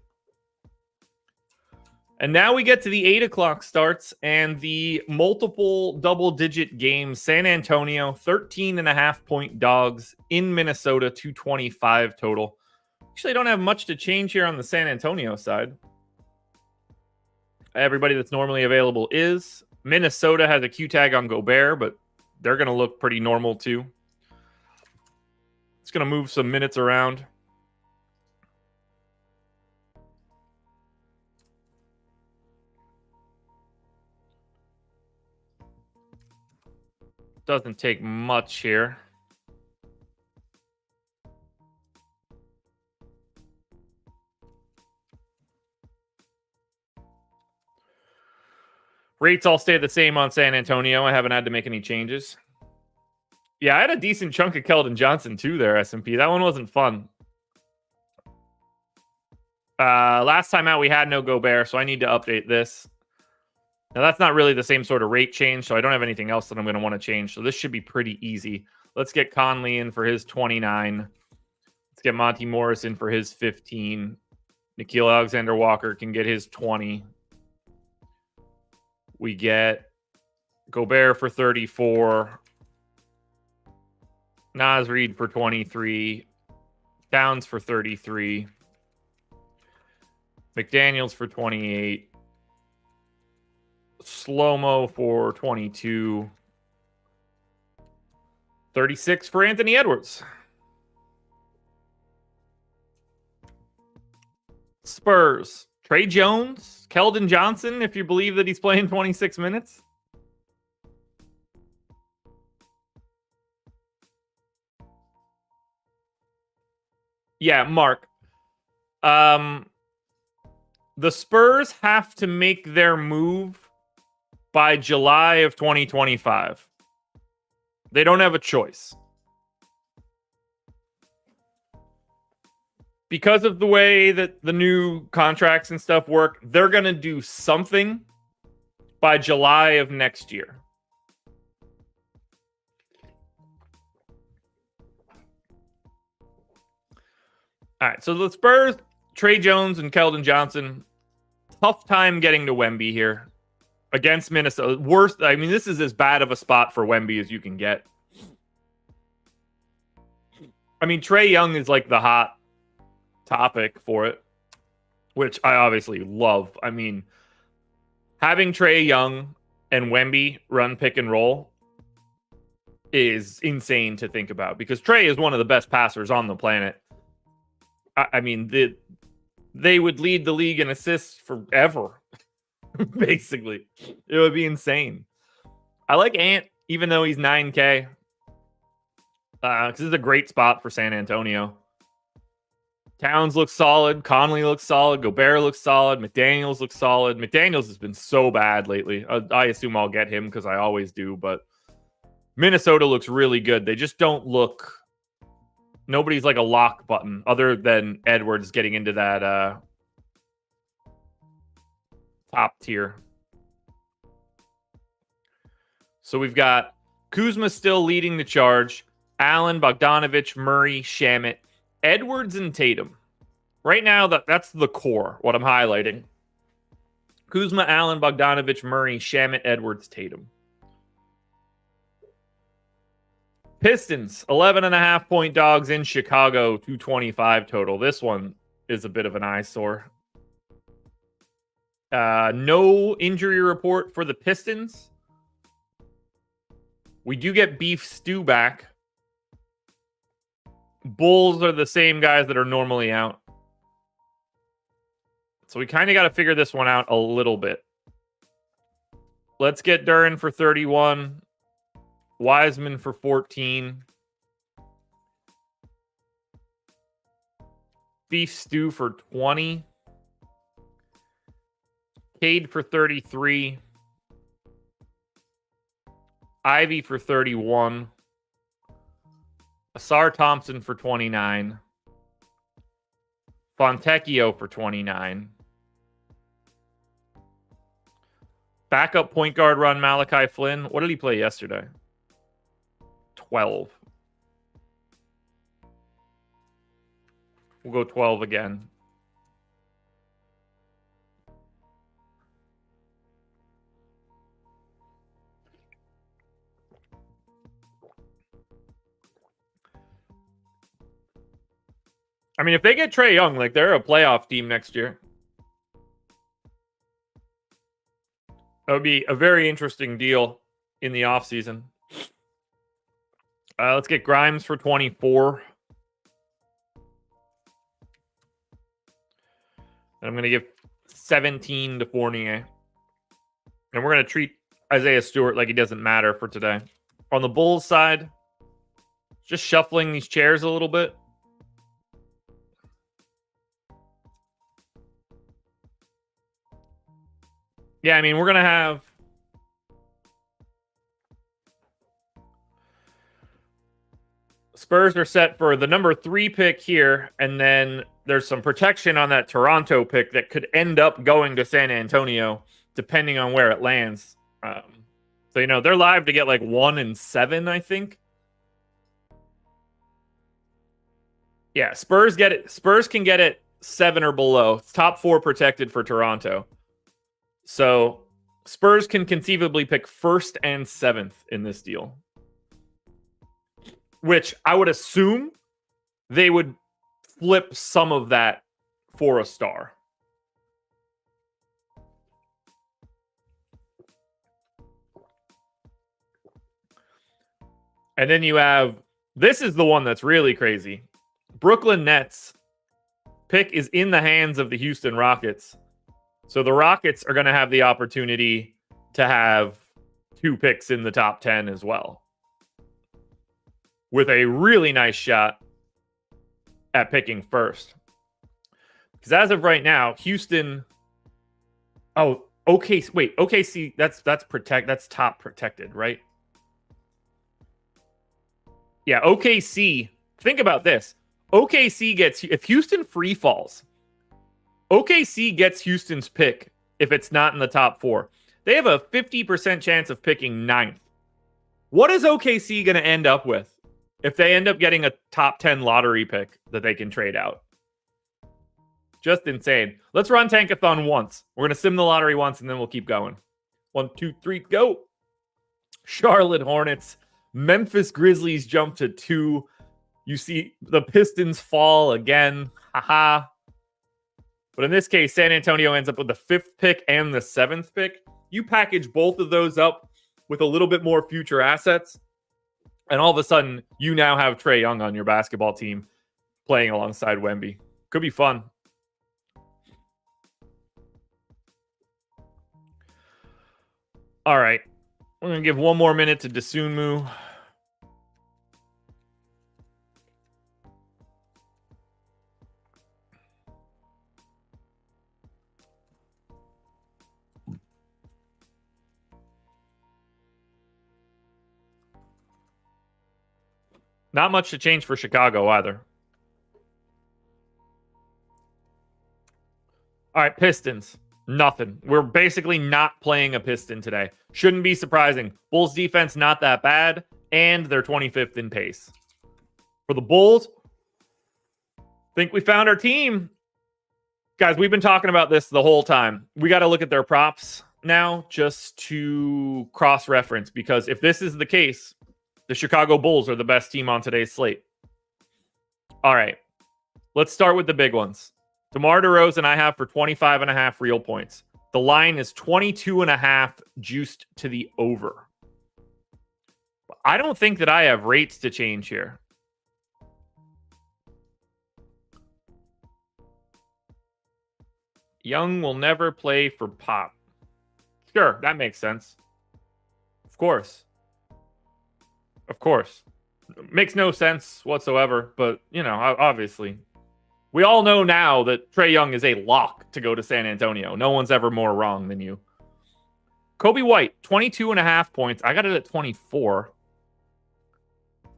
And now we get to the 8 o'clock starts and the multiple double-digit games. San Antonio, 13.5-point dogs in Minnesota, 225 total. Actually, I don't have much to change here on the San Antonio side. Everybody that's normally available is. Minnesota has a Q tag on Gobert, but they're going to look pretty normal too. It's going to move some minutes around. Doesn't take much here. Rates all stay the same on San Antonio. I haven't had to make any changes. Yeah, I had a decent chunk of Keldon Johnson too there, S&P. That one wasn't fun. Last time out, we had no Gobert, so I need to update this. Now, that's not really the same sort of rate change, so I don't have anything else that I'm going to want to change. So this should be pretty easy. Let's get Conley in for his 29. Let's get Monty Morris in for his 15. Nickeil Alexander-Walker can get his 20. We get Gobert for 34. Naz Reid for 23. Downs for 33. McDaniels for 28. Slow-mo for 22. 36 for Anthony Edwards. Spurs. Trey Jones, Keldon Johnson, if you believe that he's playing 26 minutes. Yeah, Mark. The Spurs have to make their move by July of 2025. They don't have a choice. because of the way that the new contracts and stuff work, they're going to do something by July of next year. All right, so the Spurs, Trey Jones and Keldon Johnson, tough time getting to Wemby here against Minnesota. Worst, I mean, this is as bad of a spot for Wemby as you can get. I mean, Trae Young is like the hot topic for it, which I obviously love. I mean, having Trae Young and Wemby run pick and roll is insane to think about because Trae is one of the best passers on the planet. I mean, they would lead the league in assists forever, basically. It would be insane. I like Ant, even though he's 9K. This is a great spot for San Antonio. Towns looks solid. Conley looks solid. Gobert looks solid. McDaniels looks solid. McDaniels has been so bad lately. I assume I'll get him because I always do. But Minnesota looks really good. They just don't look... Nobody's like a lock button other than Edwards getting into that top tier. So we've got Kuzma still leading the charge. Allen, Bogdanovich, Murray, Shamet, Edwards, and Tatum. Right now, that's the core, what I'm highlighting. Kuzma, Allen, Bogdanovich, Murray, Shamet, Edwards, Tatum. Pistons, 11.5-point dogs in Chicago, 225 total. This one is a bit of an eyesore. No injury report for the Pistons. We do get Beef Stew back. Bulls are the same guys that are normally out. So we kind of got to figure this one out a little bit. Let's get Duren for 31. Wiseman for 14. Beef Stew for 20. Cade for 33. Ivy for 31. Asar Thompson for 29. Fontecchio for 29. Backup point guard run Malachi Flynn. What did he play yesterday? 12. We'll go 12 again. I mean, if they get Trae Young, like they're a playoff team next year. That would be a very interesting deal in the offseason. Let's get Grimes for 24. And I'm going to give 17 to Fournier. And we're going to treat Isaiah Stewart like he doesn't matter for today. On the Bulls side, just shuffling these chairs a little bit. Yeah, I mean, we're going to have... Spurs are set for the number 3 pick here, and then there's some protection on that Toronto pick that could end up going to San Antonio, depending on where it lands. So, you know, they're live to get like 1 and 7, I think. Yeah, Spurs get it. Spurs can get it 7 or below. It's top 4 protected for Toronto. So Spurs can conceivably pick 1st and 7th in this deal. Which I would assume they would flip some of that for a star. And then you have, this is the one that's really crazy. Brooklyn Nets pick is in the hands of the Houston Rockets. So the Rockets are going to have the opportunity to have 2 picks in the top 10 as well, with a really nice shot at picking first. Because as of right now, Houston... Oh, OKC. Wait, OKC, that's top protected, right? Yeah, OKC. Think about this. OKC gets, if Houston free falls, OKC gets Houston's pick if it's not in the top 4. They have a 50% chance of picking 9th. What is OKC going to end up with if they end up getting a top 10 lottery pick that they can trade out? Just insane. Let's run Tankathon once. We're going to sim the lottery once, and then we'll keep going. 1, 2, 3, go. Charlotte Hornets. Memphis Grizzlies jump to 2. You see the Pistons fall again. Haha. But in this case, San Antonio ends up with the 5th pick and the 7th pick. You package both of those up with a little bit more future assets, and all of a sudden, you now have Trae Young on your basketball team playing alongside Wemby. Could be fun. All right. We're going to give one more minute to Dosunmu. Not much to change for Chicago either. All right, Pistons. Nothing. We're basically not playing a Piston today. Shouldn't be surprising. Bulls defense not that bad, and they're 25th in pace. For the Bulls, think we found our team. Guys, we've been talking about this the whole time. We got to look at their props now just to cross-reference, because if this is the case, the Chicago Bulls are the best team on today's slate. All right. Let's start with the big ones. DeMar DeRozan I have for 25.5 real points. The line is 22.5 juiced to the over. I don't think that I have rates to change here. Young will never play for Pop. Sure, that makes sense. Of course. Of course. Makes no sense whatsoever, but, you know, obviously. We all know now that Trae Young is a lock to go to San Antonio. No one's ever more wrong than you. Kobe White, 22.5 points. I got it at 24.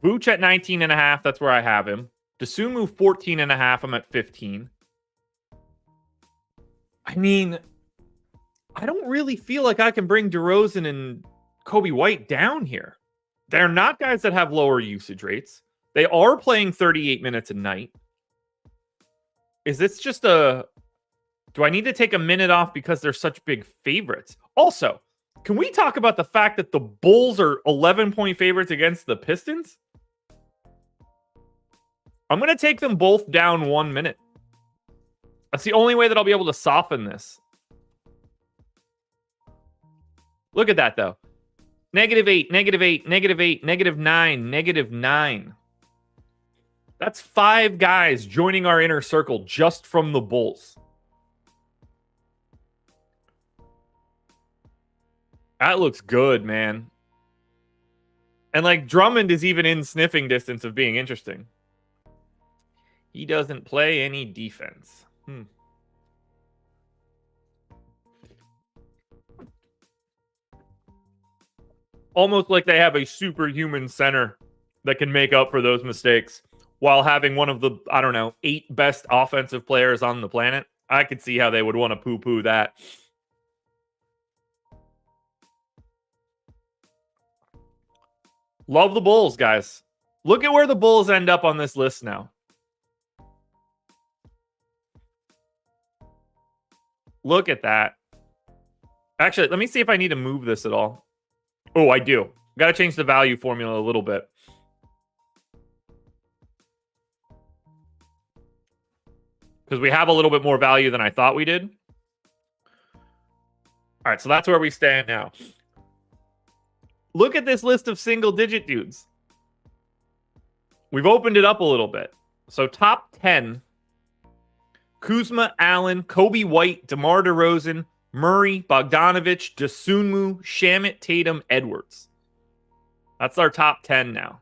Vooch at 19.5. That's where I have him. Dosunmu, 14.5. I'm at 15. I mean, I don't really feel like I can bring DeRozan and Kobe White down here. They're not guys that have lower usage rates. They are playing 38 minutes a night. Is this just a... Do I need to take a minute off because they're such big favorites? Also, can we talk about the fact that the Bulls are 11-point favorites against the Pistons? I'm going to take them both down 1 minute. That's the only way that I'll be able to soften this. Look at that, though. -8, -8, -8, -9, -9. That's 5 guys joining our inner circle just from the Bulls. That looks good, man. And, like, Drummond is even in sniffing distance of being interesting. He doesn't play any defense. Almost like they have a superhuman center that can make up for those mistakes while having one of the, I don't know, 8 best offensive players on the planet. I could see how they would want to poo-poo that. Love the Bulls, guys. Look at where the Bulls end up on this list now. Look at that. Actually, let me see if I need to move this at all. Oh, I do. Got to change the value formula a little bit. Because we have a little bit more value than I thought we did. All right, so that's where we stand now. Look at this list of single-digit dudes. We've opened it up a little bit. So top 10. Kuzma, Allen, Kobe White, DeMar DeRozan, Murray, Bogdanovich, Dosunmu, Shamet, Tatum, Edwards. That's our top 10 now.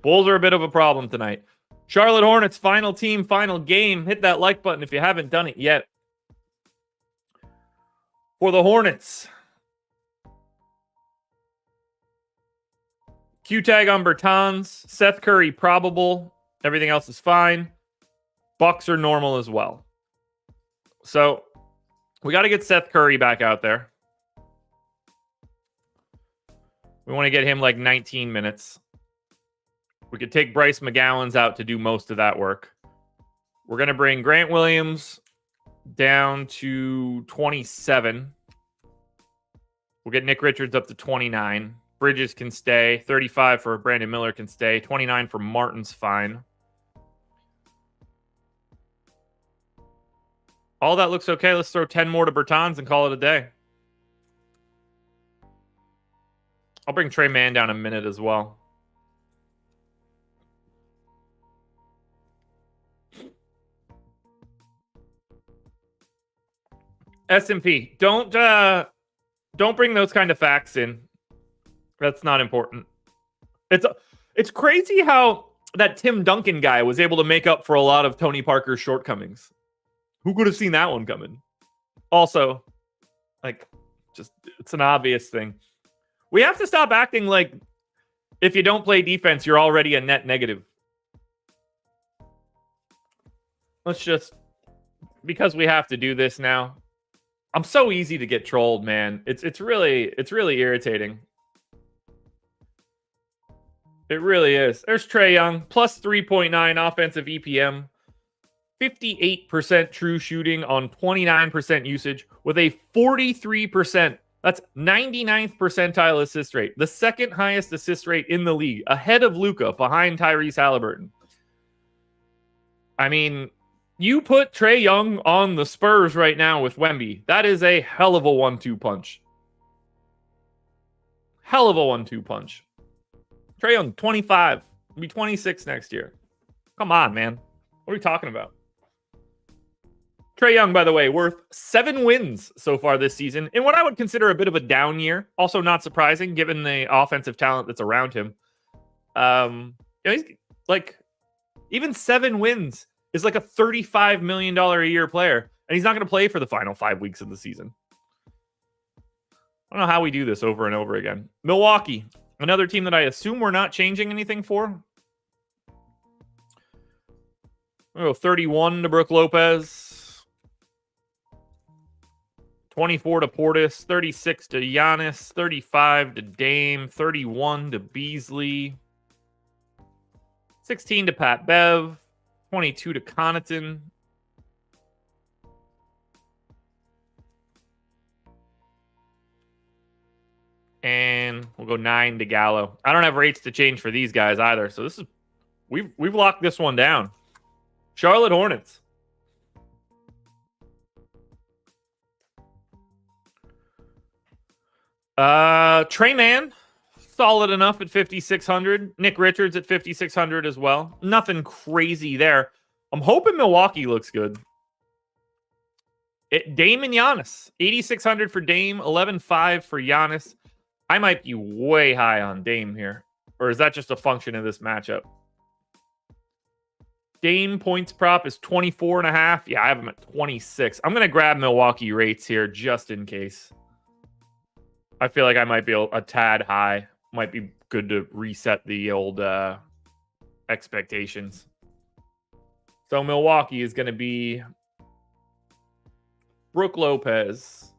Bulls are a bit of a problem tonight. Charlotte Hornets, final team, final game. Hit that like button if you haven't done it yet. For the Hornets, Q-tag on Bertans. Seth Curry probable. Everything else is fine. Bucks are normal as well. So we got to get Seth Curry back out there. We want to get him like 19 minutes. We could take Bryce McGowan's out to do most of that work. We're going to bring Grant Williams down to 27. We'll get Nick Richards up to 29. Bridges can stay. 35 for Brandon Miller can stay. 29 for Martin's fine. All that looks okay. Let's throw 10 more to Bertans and call it a day. I'll bring Trey Mann down a minute as well. S&P. Don't bring those kind of facts in. That's not important. It's crazy how that Tim Duncan guy was able to make up for a lot of Tony Parker's shortcomings. Who could have seen that one coming? Also, like, just it's an obvious thing. We have to stop acting like if you don't play defense, you're already a net negative. Let's just, because we have to do this now. I'm so easy to get trolled, man. It's really irritating. It really is. There's Trae Young, plus 3.9 offensive EPM, 58% true shooting on 29% usage with a 43%. That's 99th percentile assist rate, the second highest assist rate in the league, ahead of Luka, behind Tyrese Halliburton. I mean, you put Trae Young on the Spurs right now with Wemby. That is a hell of a 1-2 punch. Hell of a 1-2 punch. Trae Young, 25. He'll be 26 next year. Come on, man. What are we talking about? Trae Young, by the way, worth 7 wins so far this season in what I would consider a bit of a down year. Also not surprising given the offensive talent that's around him. He's like, even 7 wins is like a $35 million a year player, and he's not going to play for the final 5 weeks of the season. I don't know how we do this over and over again. Milwaukee, another team that I assume we're not changing anything for. We'll go 31 to Brook Lopez. 24 to Portis, 36 to Giannis, 35 to Dame, 31 to Beasley, 16 to Pat Bev, 22 to Connaughton. And we'll go 9 to Gallo. I don't have rates to change for these guys either. So this is we've locked this one down. Charlotte Hornets. Trey Mann, solid enough at 5,600. Nick Richards at 5,600 as well. Nothing crazy there. I'm hoping Milwaukee looks good. Dame and Giannis, 8,600 for Dame, 11,500 for Giannis. I might be way high on Dame here. Or is that just a function of this matchup? Dame points prop is 24.5. Yeah, I have him at 26. I'm going to grab Milwaukee rates here just in case. I feel like I might be a tad high. Might be good to reset the old expectations. So Milwaukee is going to be Brook Lopez,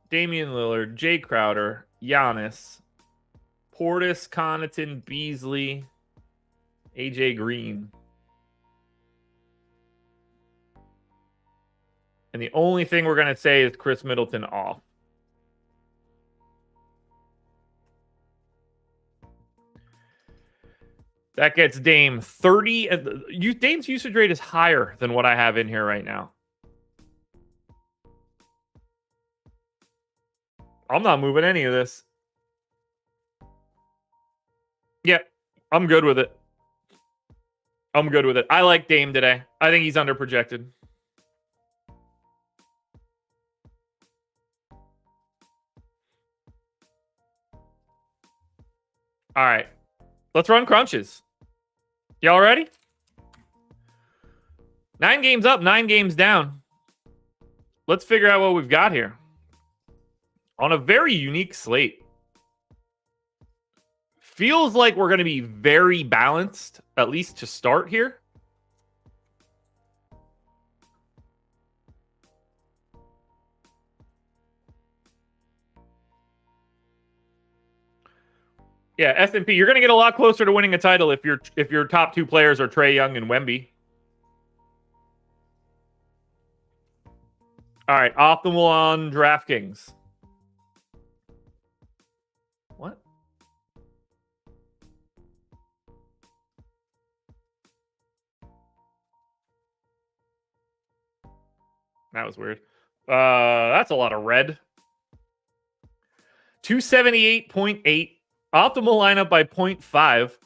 Damian Lillard, Jay Crowder, Giannis, Portis, Connaughton, Beasley, AJ Green. And the only thing we're going to say is Chris Middleton off. That gets Dame 30. Dame's usage rate is higher than what I have in here right now. I'm not moving any of this. Yeah, I'm good with it. I'm good with it. I like Dame today. I think he's underprojected. All right. Let's run crunches. Y'all ready? 9 games up, 9 games down. Let's figure out what we've got here. On a very unique slate. Feels like we're going to be very balanced, at least to start here. Yeah, S&P, you're going to get a lot closer to winning a title if your top two players are Trae Young and Wemby. All right, optimal on DraftKings. What? That was weird. That's a lot of red. 278.8. Optimal lineup by 0.5.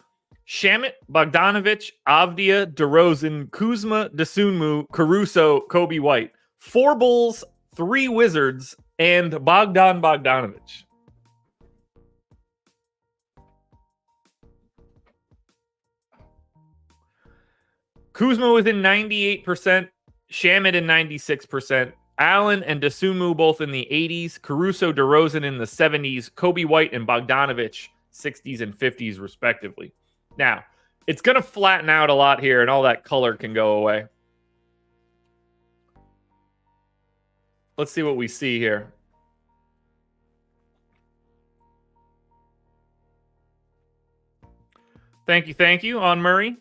Shamit, Bogdanovich, Avdia, DeRozan, Kuzma, Dosunmu, Caruso, Kobe White. 4 Bulls, 3 Wizards, and Bogdanovich. Kuzma within 98%, Shamit in 96%, Allen and Dosunmu both in the 80s, Caruso, DeRozan in the 70s, Kobe White and Bogdanovich 60s and 50s respectively. Now, it's going to flatten out a lot here and all that color can go away. Let's see what we see here. Thank you on Murray.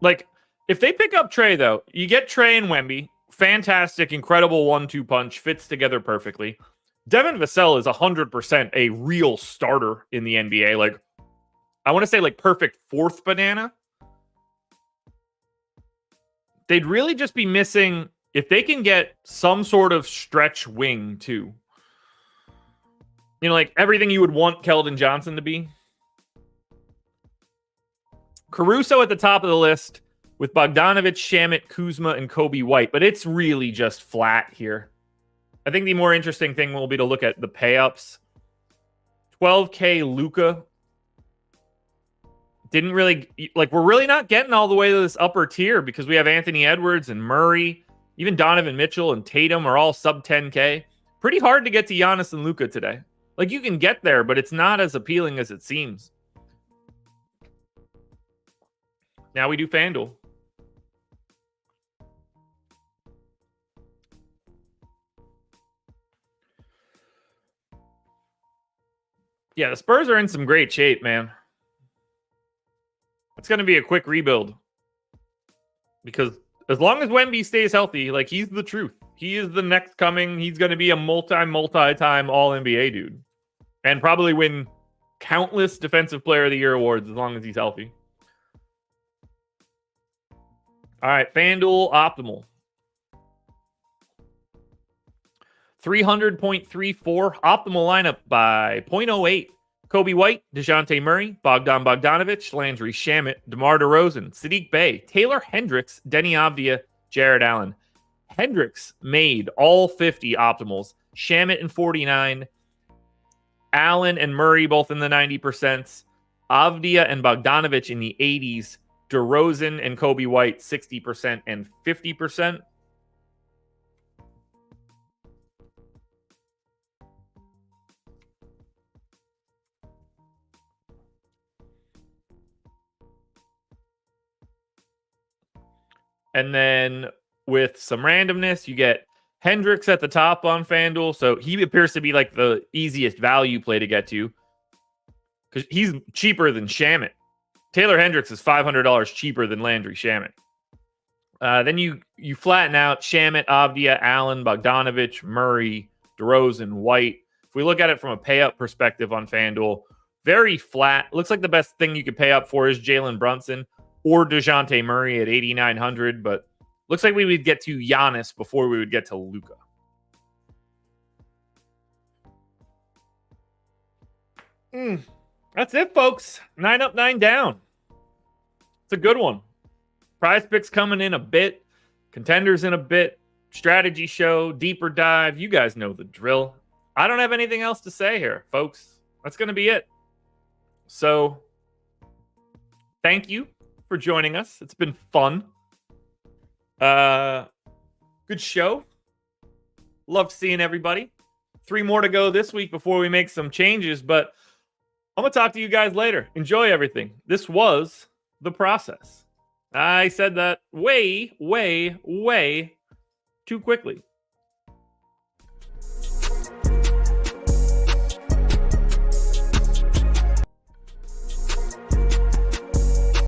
Like, if they pick up Trae, though, you get Trae and Wemby. Fantastic, incredible 1-2 punch. Fits together perfectly. Devin Vassell is 100% a real starter in the NBA. Like, I want to say, like, perfect fourth banana. They'd really just be missing, if they can get some sort of stretch wing, too. You know, like, everything you would want Keldon Johnson to be. Caruso at the top of the list with Bogdanovich, Shamit, Kuzma, and Kobe White. But it's really just flat here. I think the more interesting thing will be to look at the pay-ups. 12K Luka. Didn't really... Like, we're really not getting all the way to this upper tier because we have Anthony Edwards and Murray. Even Donovan Mitchell and Tatum are all sub 10K. Pretty hard to get to Giannis and Luka today. Like, you can get there, but it's not as appealing as it seems. Now we do FanDuel. Yeah, the Spurs are in some great shape, man. It's going to be a quick rebuild. Because as long as Wemby stays healthy, like, he's the truth. He is the next coming. He's going to be a multi-time All-NBA dude. And probably win countless Defensive Player of the Year awards as long as he's healthy. All right, FanDuel Optimal. 300.34. Optimal lineup by 0.08. Kobe White, DeJounte Murray, Bogdanovich, Landry Shamit, DeMar DeRozan, Sadiq Bey, Taylor Hendricks, Denny Avdia, Jared Allen. Hendricks made all 50 optimals. Shamit in 49. Allen and Murray both in the 90%. Avdia and Bogdanovich in the 80s. DeRozan and Kobe White 60% and 50%. And then with some randomness, you get Hendricks at the top on FanDuel. So he appears to be like the easiest value play to get to because he's cheaper than Shamit. Taylor Hendricks is $500 cheaper than Landry Shamit. Then you flatten out Shamit, Avdia, Allen, Bogdanovich, Murray, DeRozan, White. If we look at it from a pay-up perspective on FanDuel, very flat. Looks like the best thing you could pay up for is Jalen Brunson or DeJounte Murray at 8,900, but looks like we would get to Giannis before we would get to Luka. That's it, folks. 9 up, 9 down. It's a good one. Prize picks coming in a bit. Contenders in a bit. Strategy show, deeper dive. You guys know the drill. I don't have anything else to say here, folks. That's going to be it. So, thank you for joining us. It's been fun. Good show. Loved seeing everybody. 3 more to go this week before we make some changes, but I'm going to talk to you guys later. Enjoy everything. This was the process. I said that way too quickly.